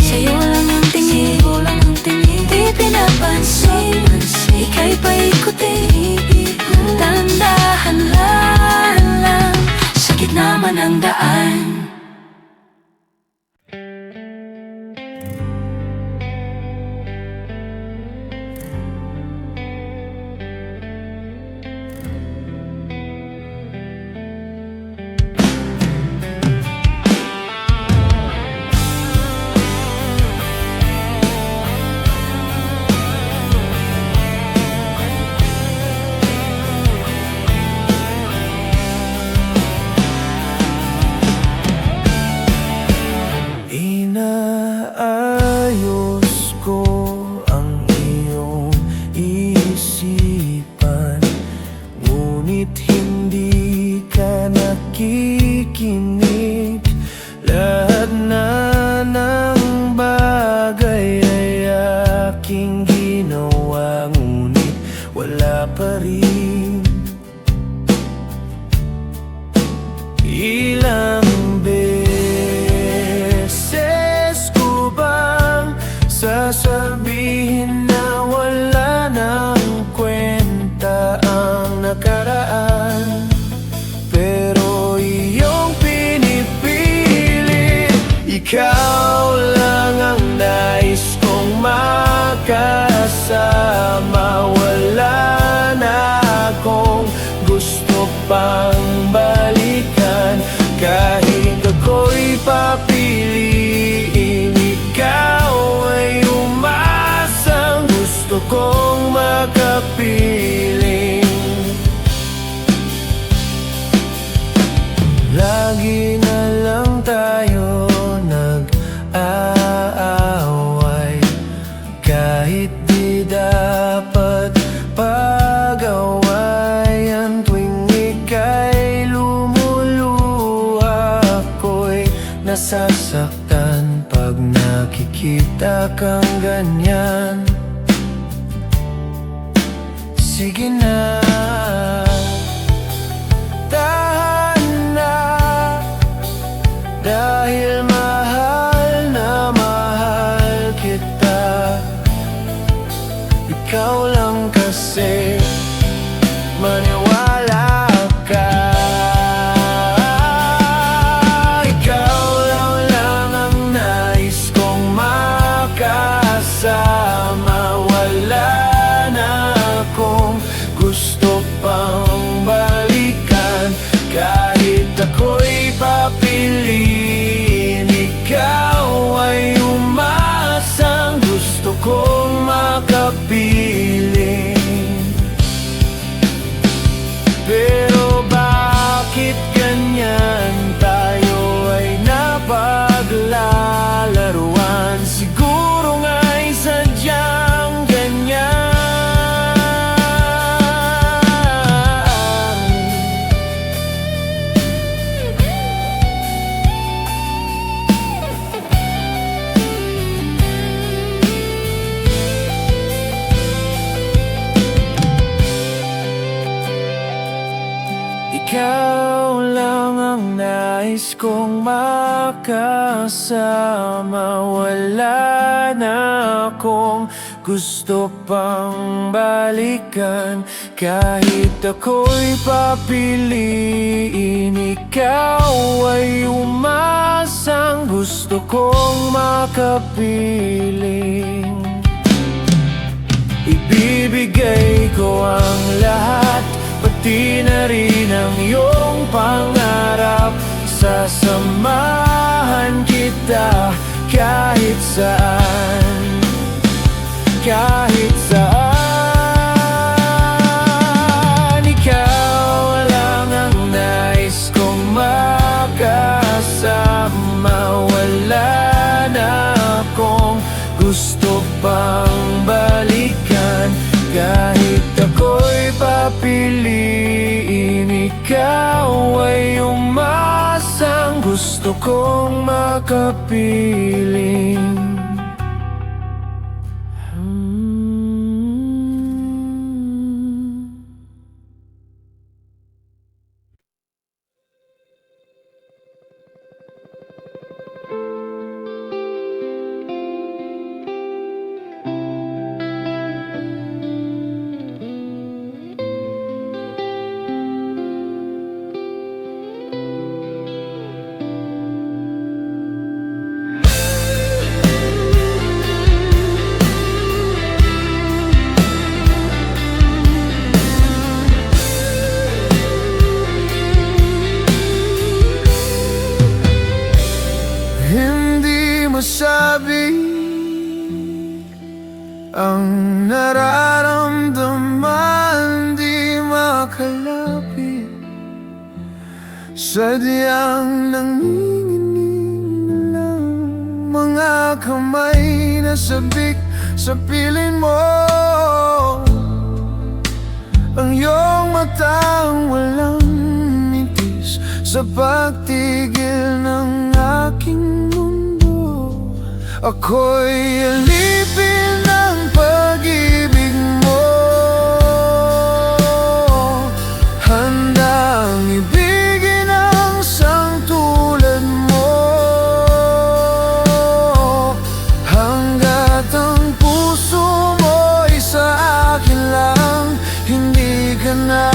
sa'yo lang ang tingin, sa'yo lang ang tingin. Di pinapansin, ika'y paikutin ng dahan-dahan lang, sa gitna man ng daan. Inaayos ko ang iyong isipan, ngunit hindi ka nakikinig. Lahat na ng bagay ay aking ginawa, ngunit wala pa rin. Ilang beses ko bang sasabihin na wala nang kwenta ang nakaraan? Pero iyong pinipilit, ikaw lang ang nais masasaktan pag nakikita kang ganyan. Sige na, tahan na, dahil mahal na mahal kita. Ikaw lang kasi, maniwala ka. Ikaw lang ang nais kong makasama. Wala na akong gusto pang balikan. Kahit ako'y papiliin, ikaw ay umasang gusto kong makapiling. Pero bakit ganyan tayo ay napaglalaruan? Siguro nga'y sadyang ganyan. Ikaw lang ang nais kong makasama. Wala na akong gusto pang balikan. Kahit ako'y papiliin, ikaw ay umasang gusto kong makapiling. Ibibigay ko ang lahat, pati na rin ang iyong pangarap. Sasamahan kita kahit saan, kahit saan. Ikaw lang ang nais kong makasama. Wala na akong gusto pang balikan. Kahit ako'y papiliin, ikaw ay umasang gusto kong makapiling. Hindi masabi ang nararamdaman, di makalapit. Sadyang nanginginig lang mga kamay na sabik sa piling mo. Ang iyong matang walang nitis sa pagtigil ng aking mundo. Ako'y alipin ng pag-ibig mo, handang ibigin ang sang tulad mo. Hanggat ang puso mo'y sa akin lang, hindi ka na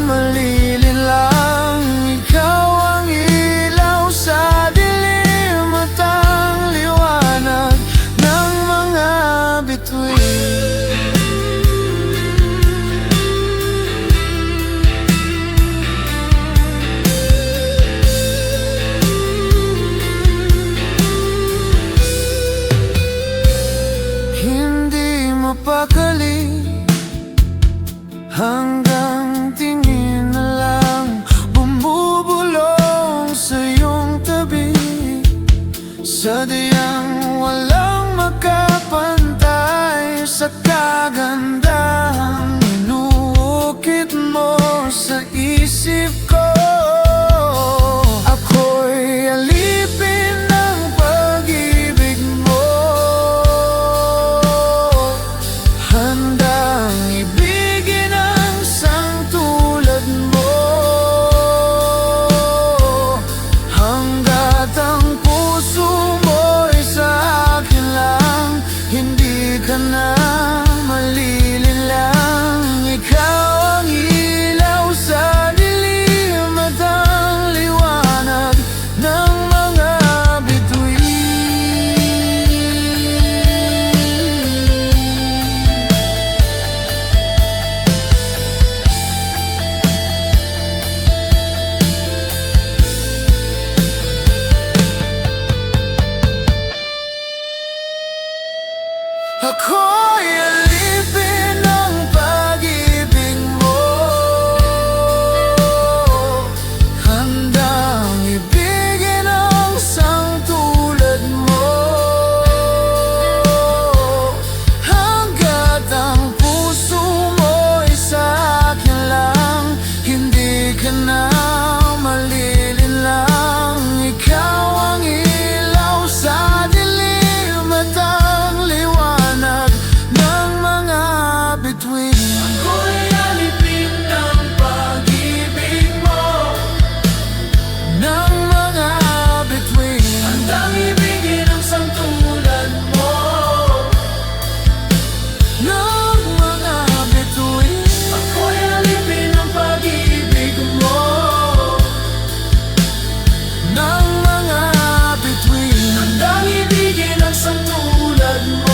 malilinlang. Ikaw ang ilaw sa dilim at ang liwanag ng mga bituin. Hindi mapakali hanggang tingin na lang bumubulong sa iyong tabi. Sadyang walang makapantay sa kagandahang inuukit mo sa isip ko. Ako'y alipin Ako'y alipin ng pag-ibig mo, handang ibigin ang isang tulad mo. Hanggat ang puso mo'y sa akin lang, hindi ka na malilinlang. Ikaw ang ilaw sa dilim at ang liwanag ng mga bituin. Ako'y alipin ng pag-ibig mo, ng mga bituin. Handang ibigin ang isang tulad mo, ng mga bituin. Ako'y alipin ng pag-ibig mo, ng mga bituin. Handang ibigin ang isang tulad mo.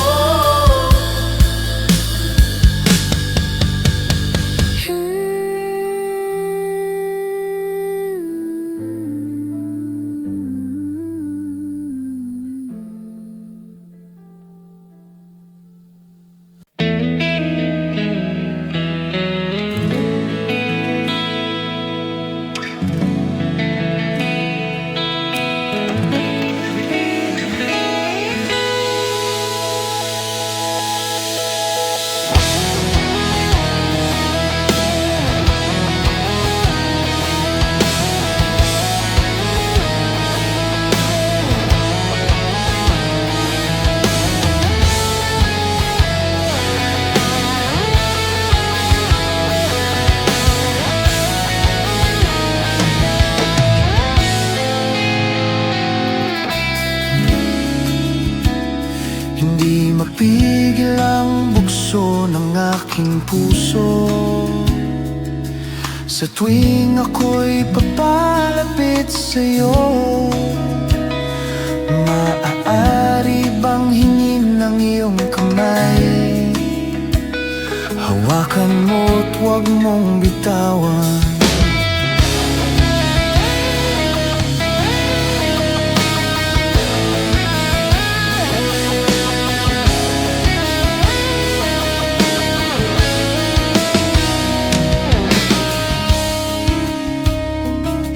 Hindi mapigil ang bugso ng aking puso sa tuwing ako'y papalapit sa'yo. Maaari bang hingin ng iyong kamay? Hawakan mo't huwag mong bitawan.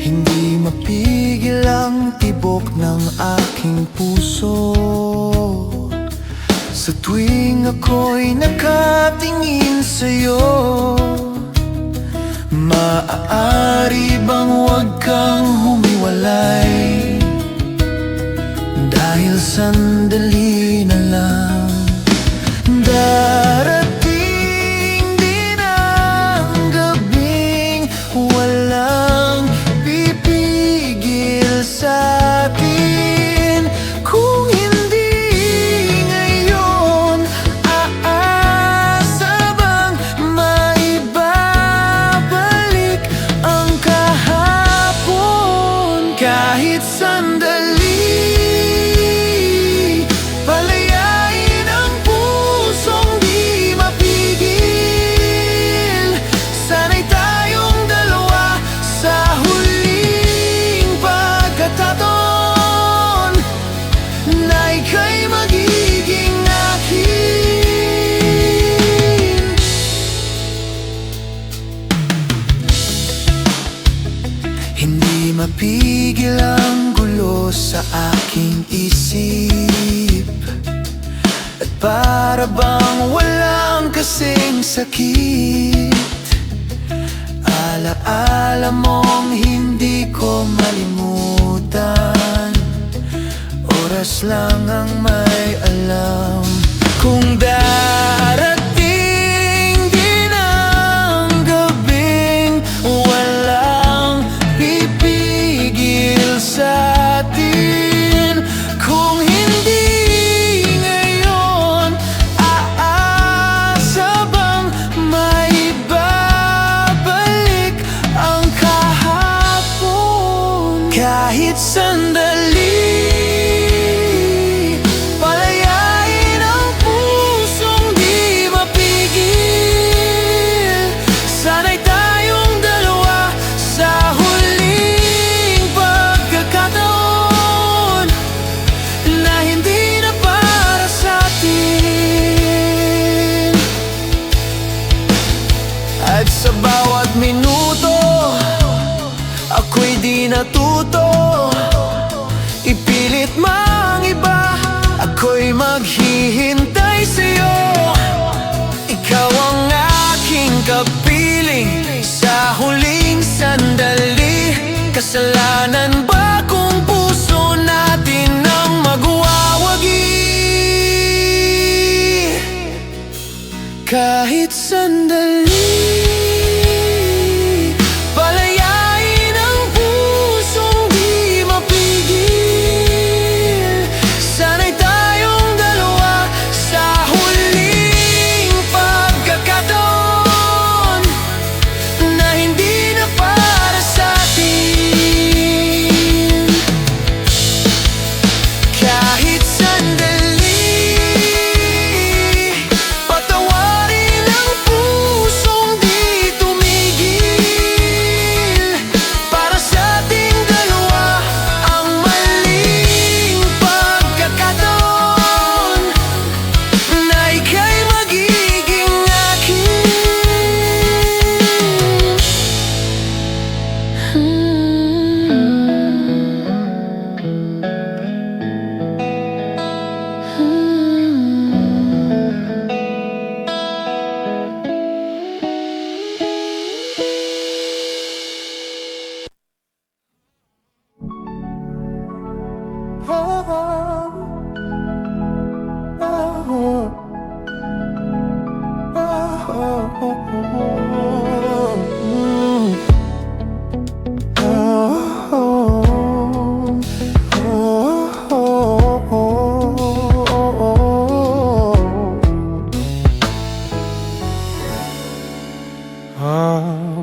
Hindi mapigil ang tibok ng aking puso sa tuwing ako'y nakatingin sa'yo. Maaari bang huwag kang humiwalay, dahil sandali na lang darating din ang gabing walang pipigil sa'tin. Kung hindi ngayon, aasa bang maibabalik ang kahapon? Kahit sandali, palayain ang pusong di mapigil. Sana'y tayong dalawa sa huling pagkataon na ika'y magiging akin. Hindi mapigil ang gulo sa aking isip, at para bang walang kasing sakit. Alaala mong hindi ko malimutan, oras lang ang may alam. Kung darating din ang gabing walang pipigil sa'tin, kung hindi ngayon, aasa bang maibabalik ang kahapon? Kahit sandali, palayain natuto Ipilit mang iba, ako'y maghihintay sa'yo. Ikaw ang aking kapiling sa huling sandali. Kasalanan ba kung puso natin ang magwawagi? Kahit sandali, palayain ang pusong di mapigil. Sana'y tayong dalawa sa huling pagkakataon na hindi na para sa atin. Kahit sandali, patawarin ang pusong di tumigil. Para sa ating dalawa ang maling pagkakataon na ika'y magiging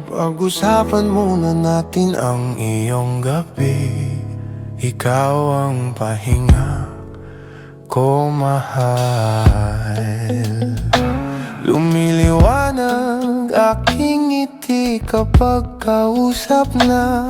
Pag-usapan muna natin ang iyong gabi. Ikaw ang pahinga ko, mahal. Lumiliwanag aking ngiti kapag kausap na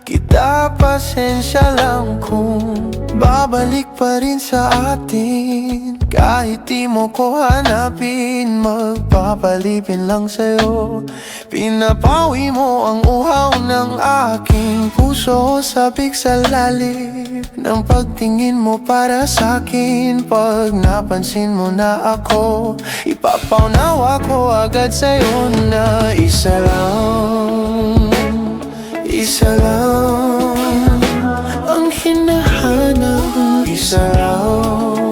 kita. Pasensya lang kung babalik pa rin sa atin. Kahit di mo ko hanapin, magpapalipin lang sa'yo. Pinapawi mo ang uhaw ng aking puso. Sabik sa lalim ng pagtingin mo para sa'kin. Pag napansin mo na ako, ipapaunawa ko agad sa'yo na isa lang ang hinahanap. Isa lang,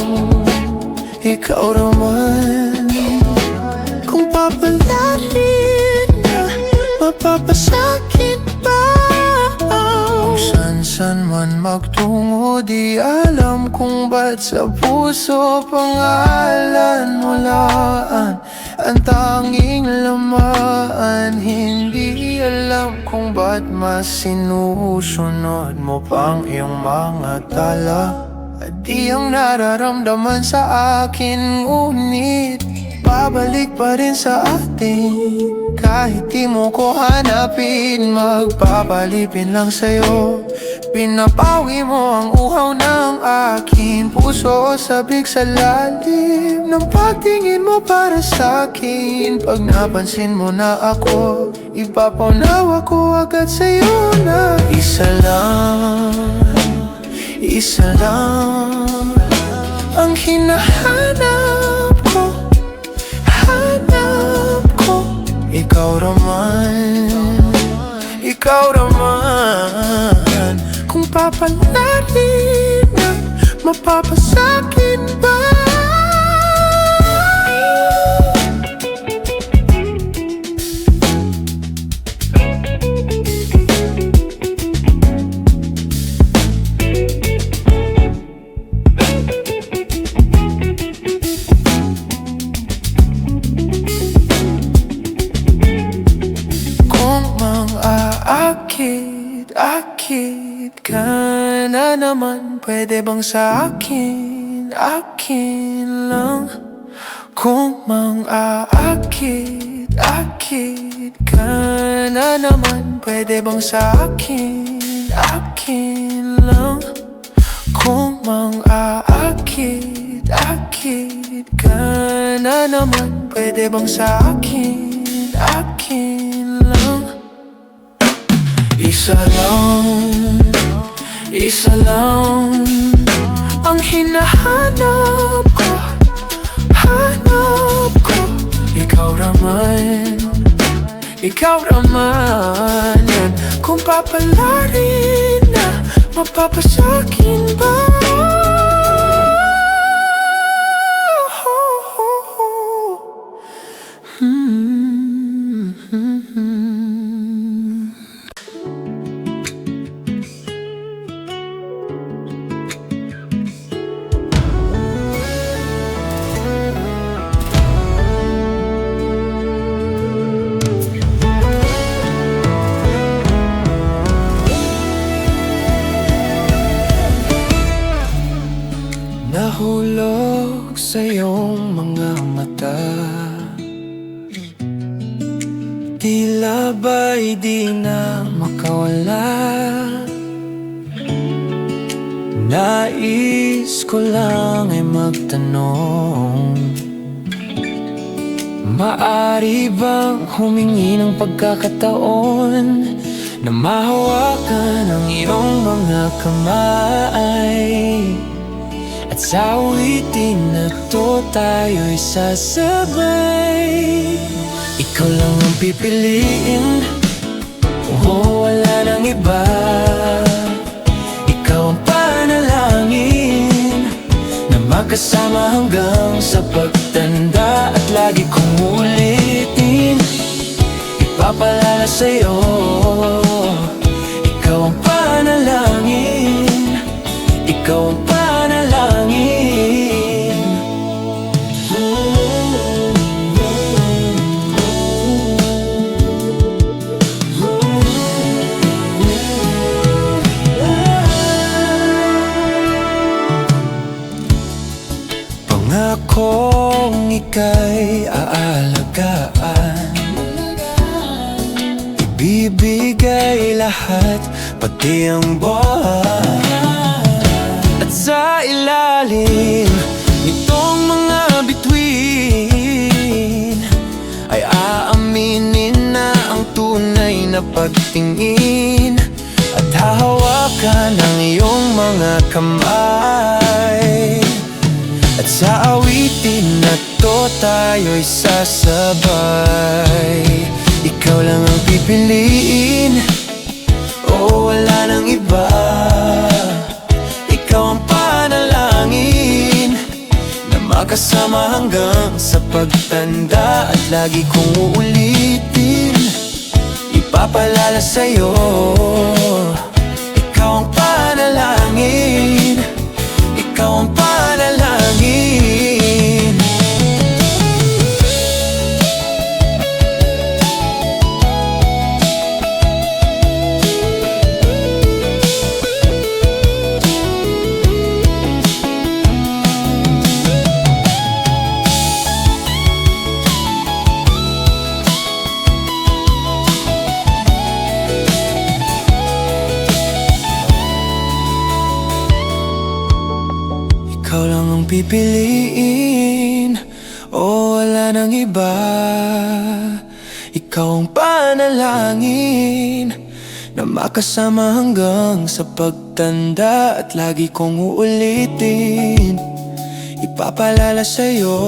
ikaw naman. Kung papalarin na, mapapasakit ba? Kung san-san man magtungo, di alam kung ba't sa puso pangalan mo laan ang tanging lamaan. Hindi alam kung ba't mas sinusunod mo pang iyong mga tala. At di ang nararamdaman sa akin, ngunit babalik pa rin sa atin. Kahit di mo ko hanapin, magpapalipin lang sa'yo. Pinapawi mo ang uhaw ng aking puso. Sabik sa lalim ng pagtingin mo para sa'kin. Pag napansin mo na ako, ipapaunawa ko agad sa'yo na isa lang ang hinahanap ko. Ikaw naman. Kung papalarin na, mapapasakin ba? Akit ka na naman, pwede bang sa akin? Akin lang. Kung mang-aakit ka na naman, pwede bang sa akin? Akin lang. Kung mang-aakit ka na naman, pwede bang sa akin? Akin lang. Isa lang ang hinahanap ko, hanap ko. Ikaw raman yan. Kung papalarin na, mapapasakin ba? Nahulog sa iyong mga mata, tila ba'y di na makawala. Nais ko lang ay magtanong, maari bang humingi ng pagkakataon na mahawakan ang iyong mga kamay? At sa awitin na to tayo'y sasabay. Ikaw lang ang pipiliin, wala nang iba. Ikaw ang panalangin na magkasama hanggang sa pagtanda. At lagi kong ulitin, ipapalala sa'yo. Ikaw ang panalangin, ikaw ang panalangin. Pangakong ika'y aalagaan, ibibigay lahat, pati ang buwan. At sa ilalim nitong mga bituin ay aaminin na ang tunay na pagtingin. At hahawakan ang iyong mga kamay. At sa awitin na to tayo'y sasabay. Ikaw lang ang pipiliin, wala nang iba. Ikaw ang panalangin na makasama hanggang sa pagtanda. At lagi kong uulitin, ipapalala sa'yo. Ikaw ang panalangin, ikaw ang panalangin. Ikaw lang ang pipiliin, wala nang iba. Ikaw ang panalangin na makasama hanggang sa pagtanda. At lagi kong uulitin, ipapalala sa'yo.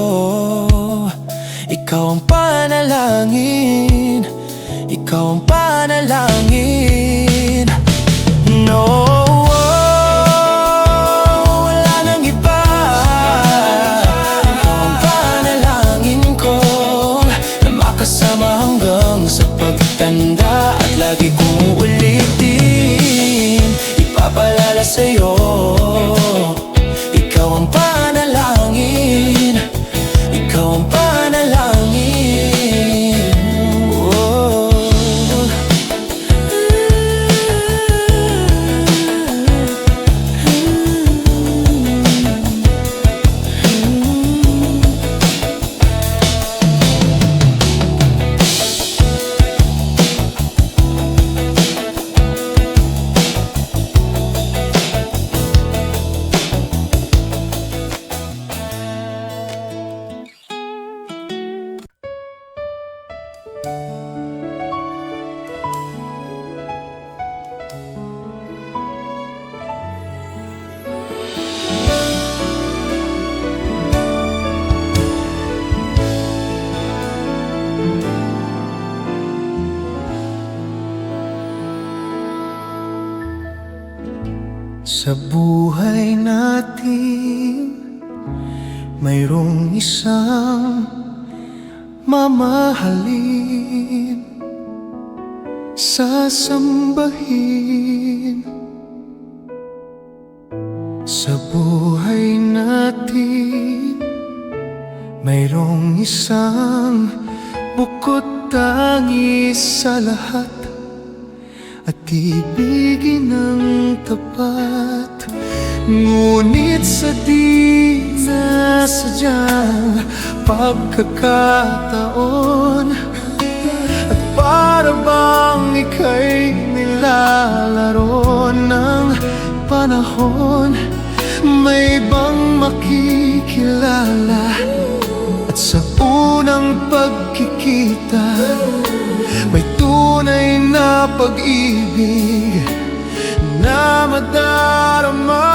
Ikaw ang panalangin, ikaw ang panalangin. No, pagtanda. At lagi kong ulitin, ipapalala sa'yo. Ikaw ang panalangin, ikaw ang panalangin. Oh. Sa buhay natin mayroong isang mamahalin, sasambahin. Sa buhay natin mayroong isang bukod tangi sa lahat, at ibigin ng tapat. Ngunit sa di nasadyang pagkakataon, at para bang ika'y nilalaro ng panahon, may bang makikilala? At sa unang pagkikita, may tunay na pag-ibig na madarama.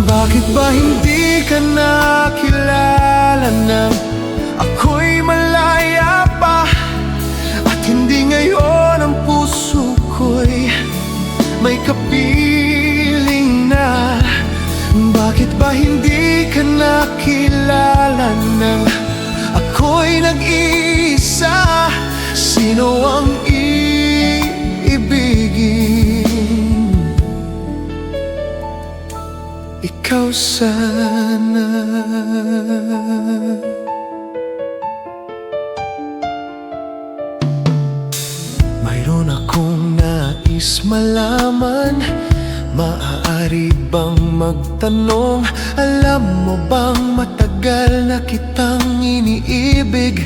Bakit ba hindi ka nakilala nang ako'y malaya pa? At hindi ngayon ang puso ko'y may kapiling na? Bakit ba hindi ka nakilala nang ako'y nag-iisa? Sino ang iibigin? Ikaw sana. Mayroon akong nais malaman. Maaari bang magtanong? Alam mo bang matagal na kitang iniibig?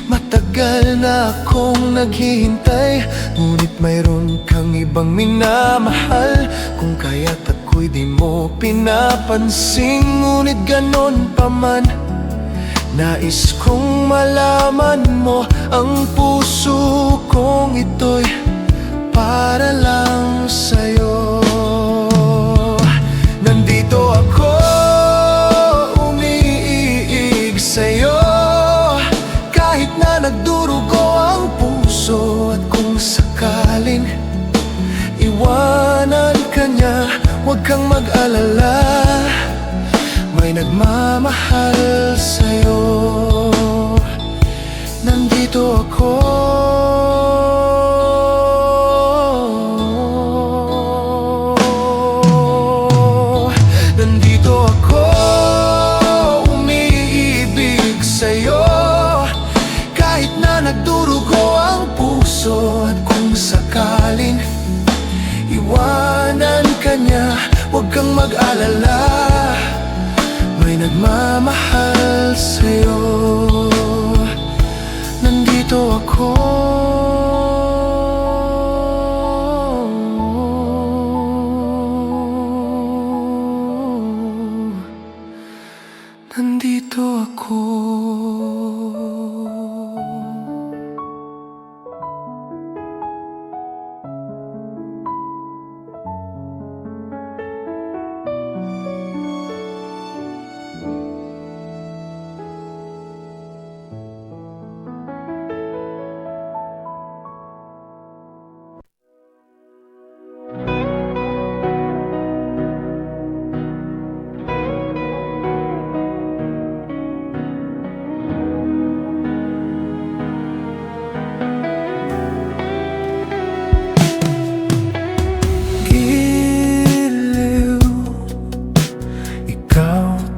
Matagal na akong naghihintay, ngunit mayroon kang ibang minamahal. Kung kaya't ako'y di mo pinapansin, ngunit ganon pa man, nais kong malaman mo ang puso kong ito'y para lang sa'yo. Nandito ako, umiiig sa'yo, kahit na nagdurugo ang puso. At kung sakaling iwanan ka niya, huwag kang mag-alala, may nagmamahal sa'yo. Nandito ako, nandito ako, umiibig sa'yo, kahit na nagdurugo ang puso. At kung sakaling iwanan ka niya, huwag kang mag-alala, may nagmamahal sa'yo. Nandito ako, nandito ako.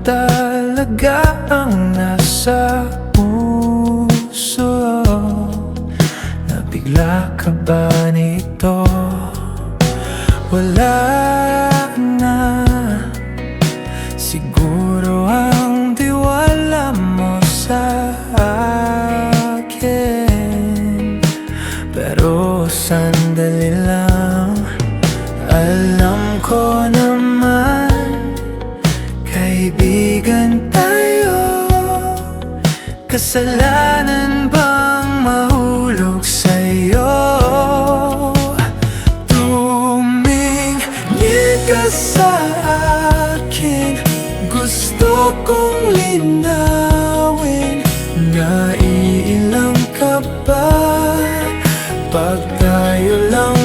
Talaga ang nasa puso, nabigla ka ba nito? Wala na siguro ang tiwala mo sa akin, pero sandali lang, alam ko naman kaibigan tayo. Kasalanan bang mahulog sa'yo? Tumingin ka sa akin, gusto kong linawin. Naiilang ka ba pag tayo lang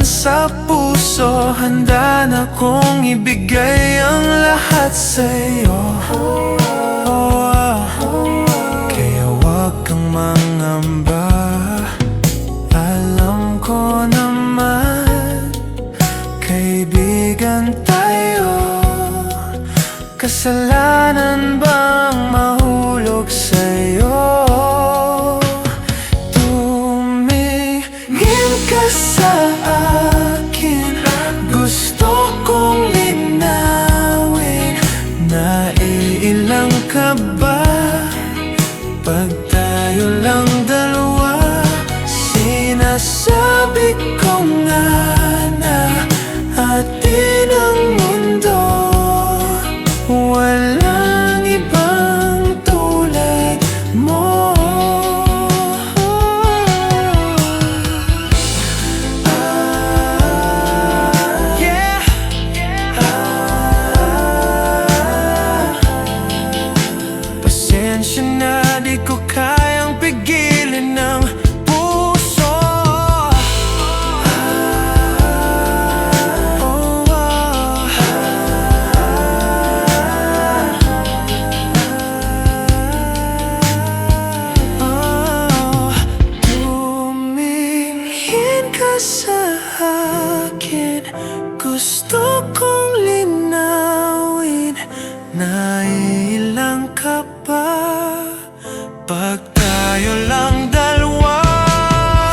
sa puso, handa na kong ibigay ang lahat sa'yo. Kaya wag kang mangamba, alam ko naman kaibigan tayo. Kasalanan bang mahulog sa'yo? Tumingin ka sa akin, gusto kong linawin. Naiilang ka ba pag tayo lang dalawa? Sinasabi ko nga na atin ang mundo, walang ibang tulad mo. Pasensya na, di ko kayang pigilin ng puso. Tumingin ka sa akin, gusto kong linawin. Naiilang ka ba pag tayo lang dalawa?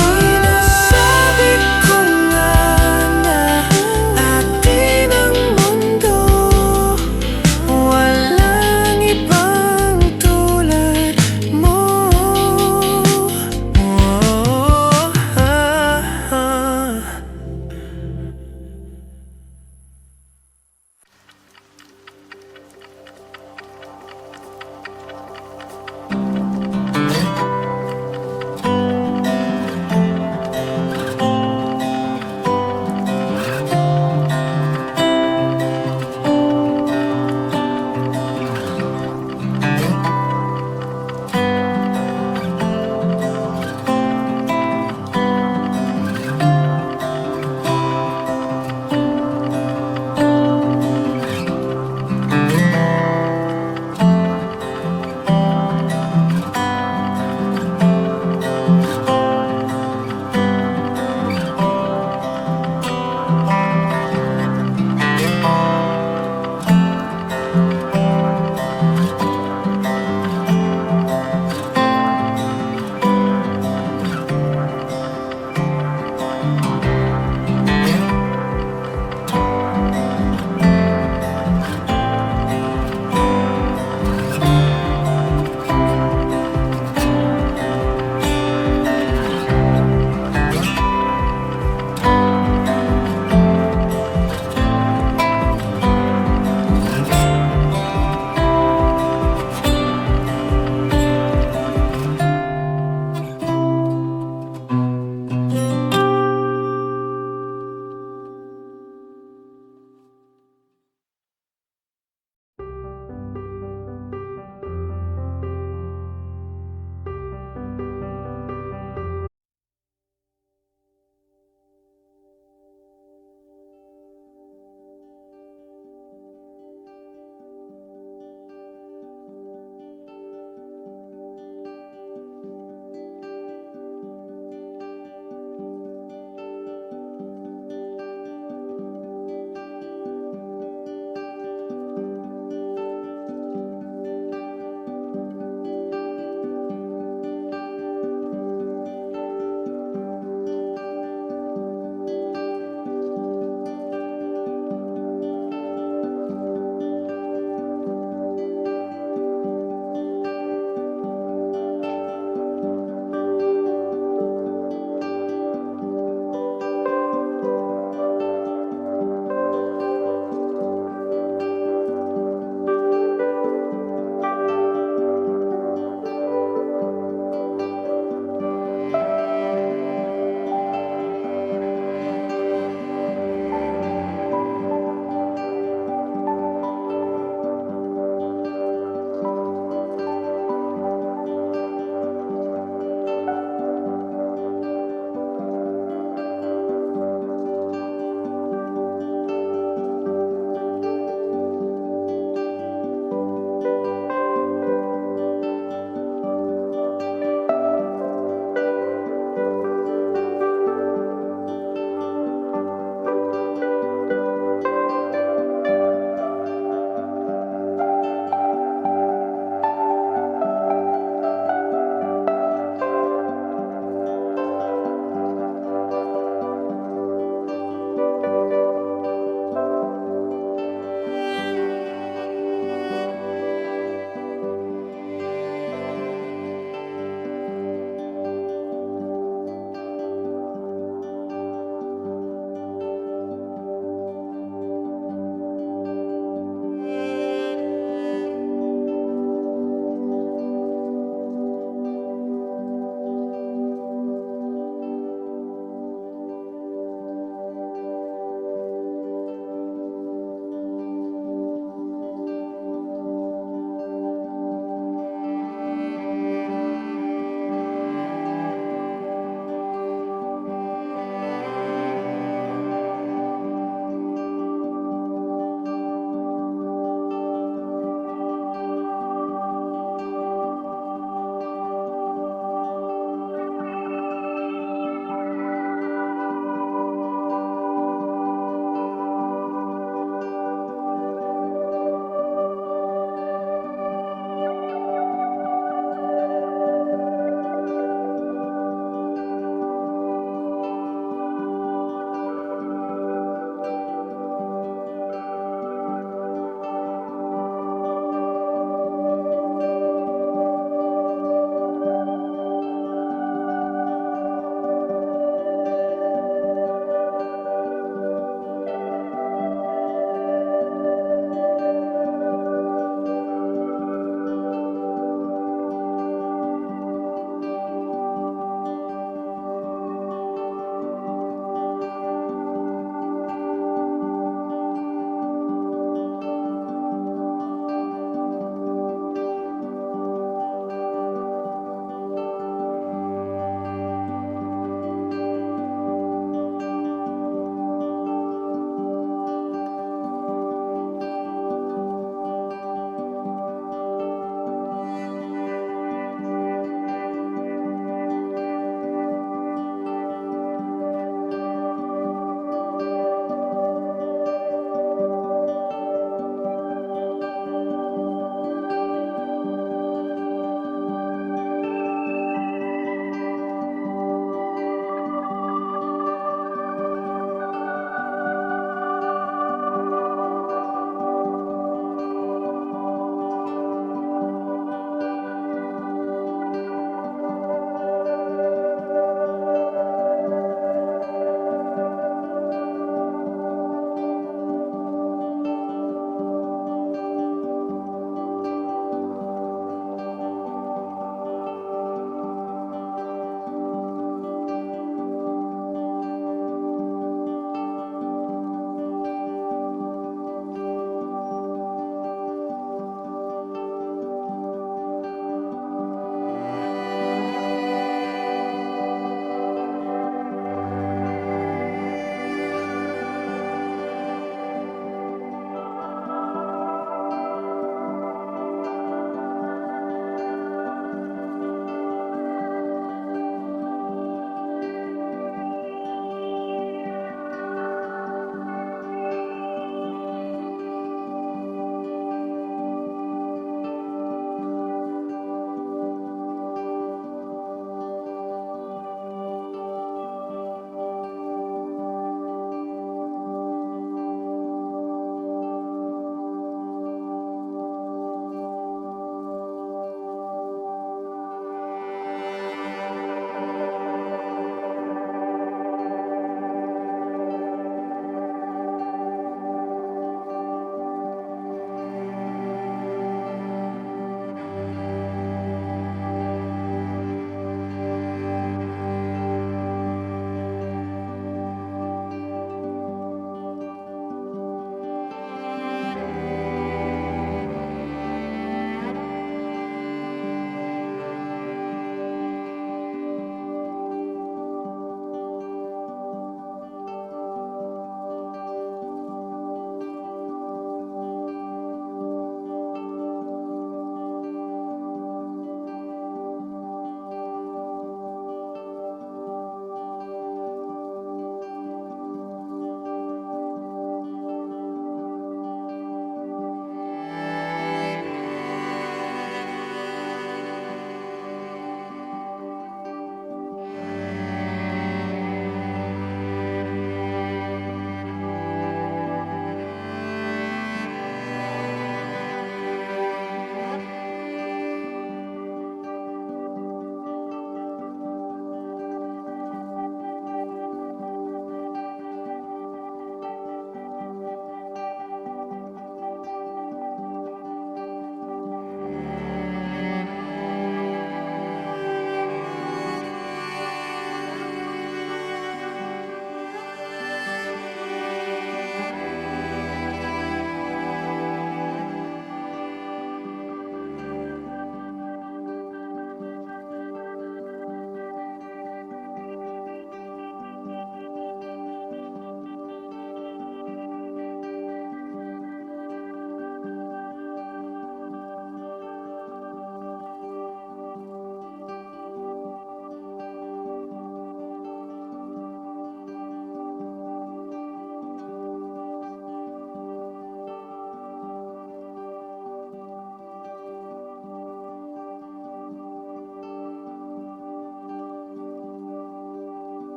Sinasabi ko nga na atin ang mundo, walang ibang tulad mo.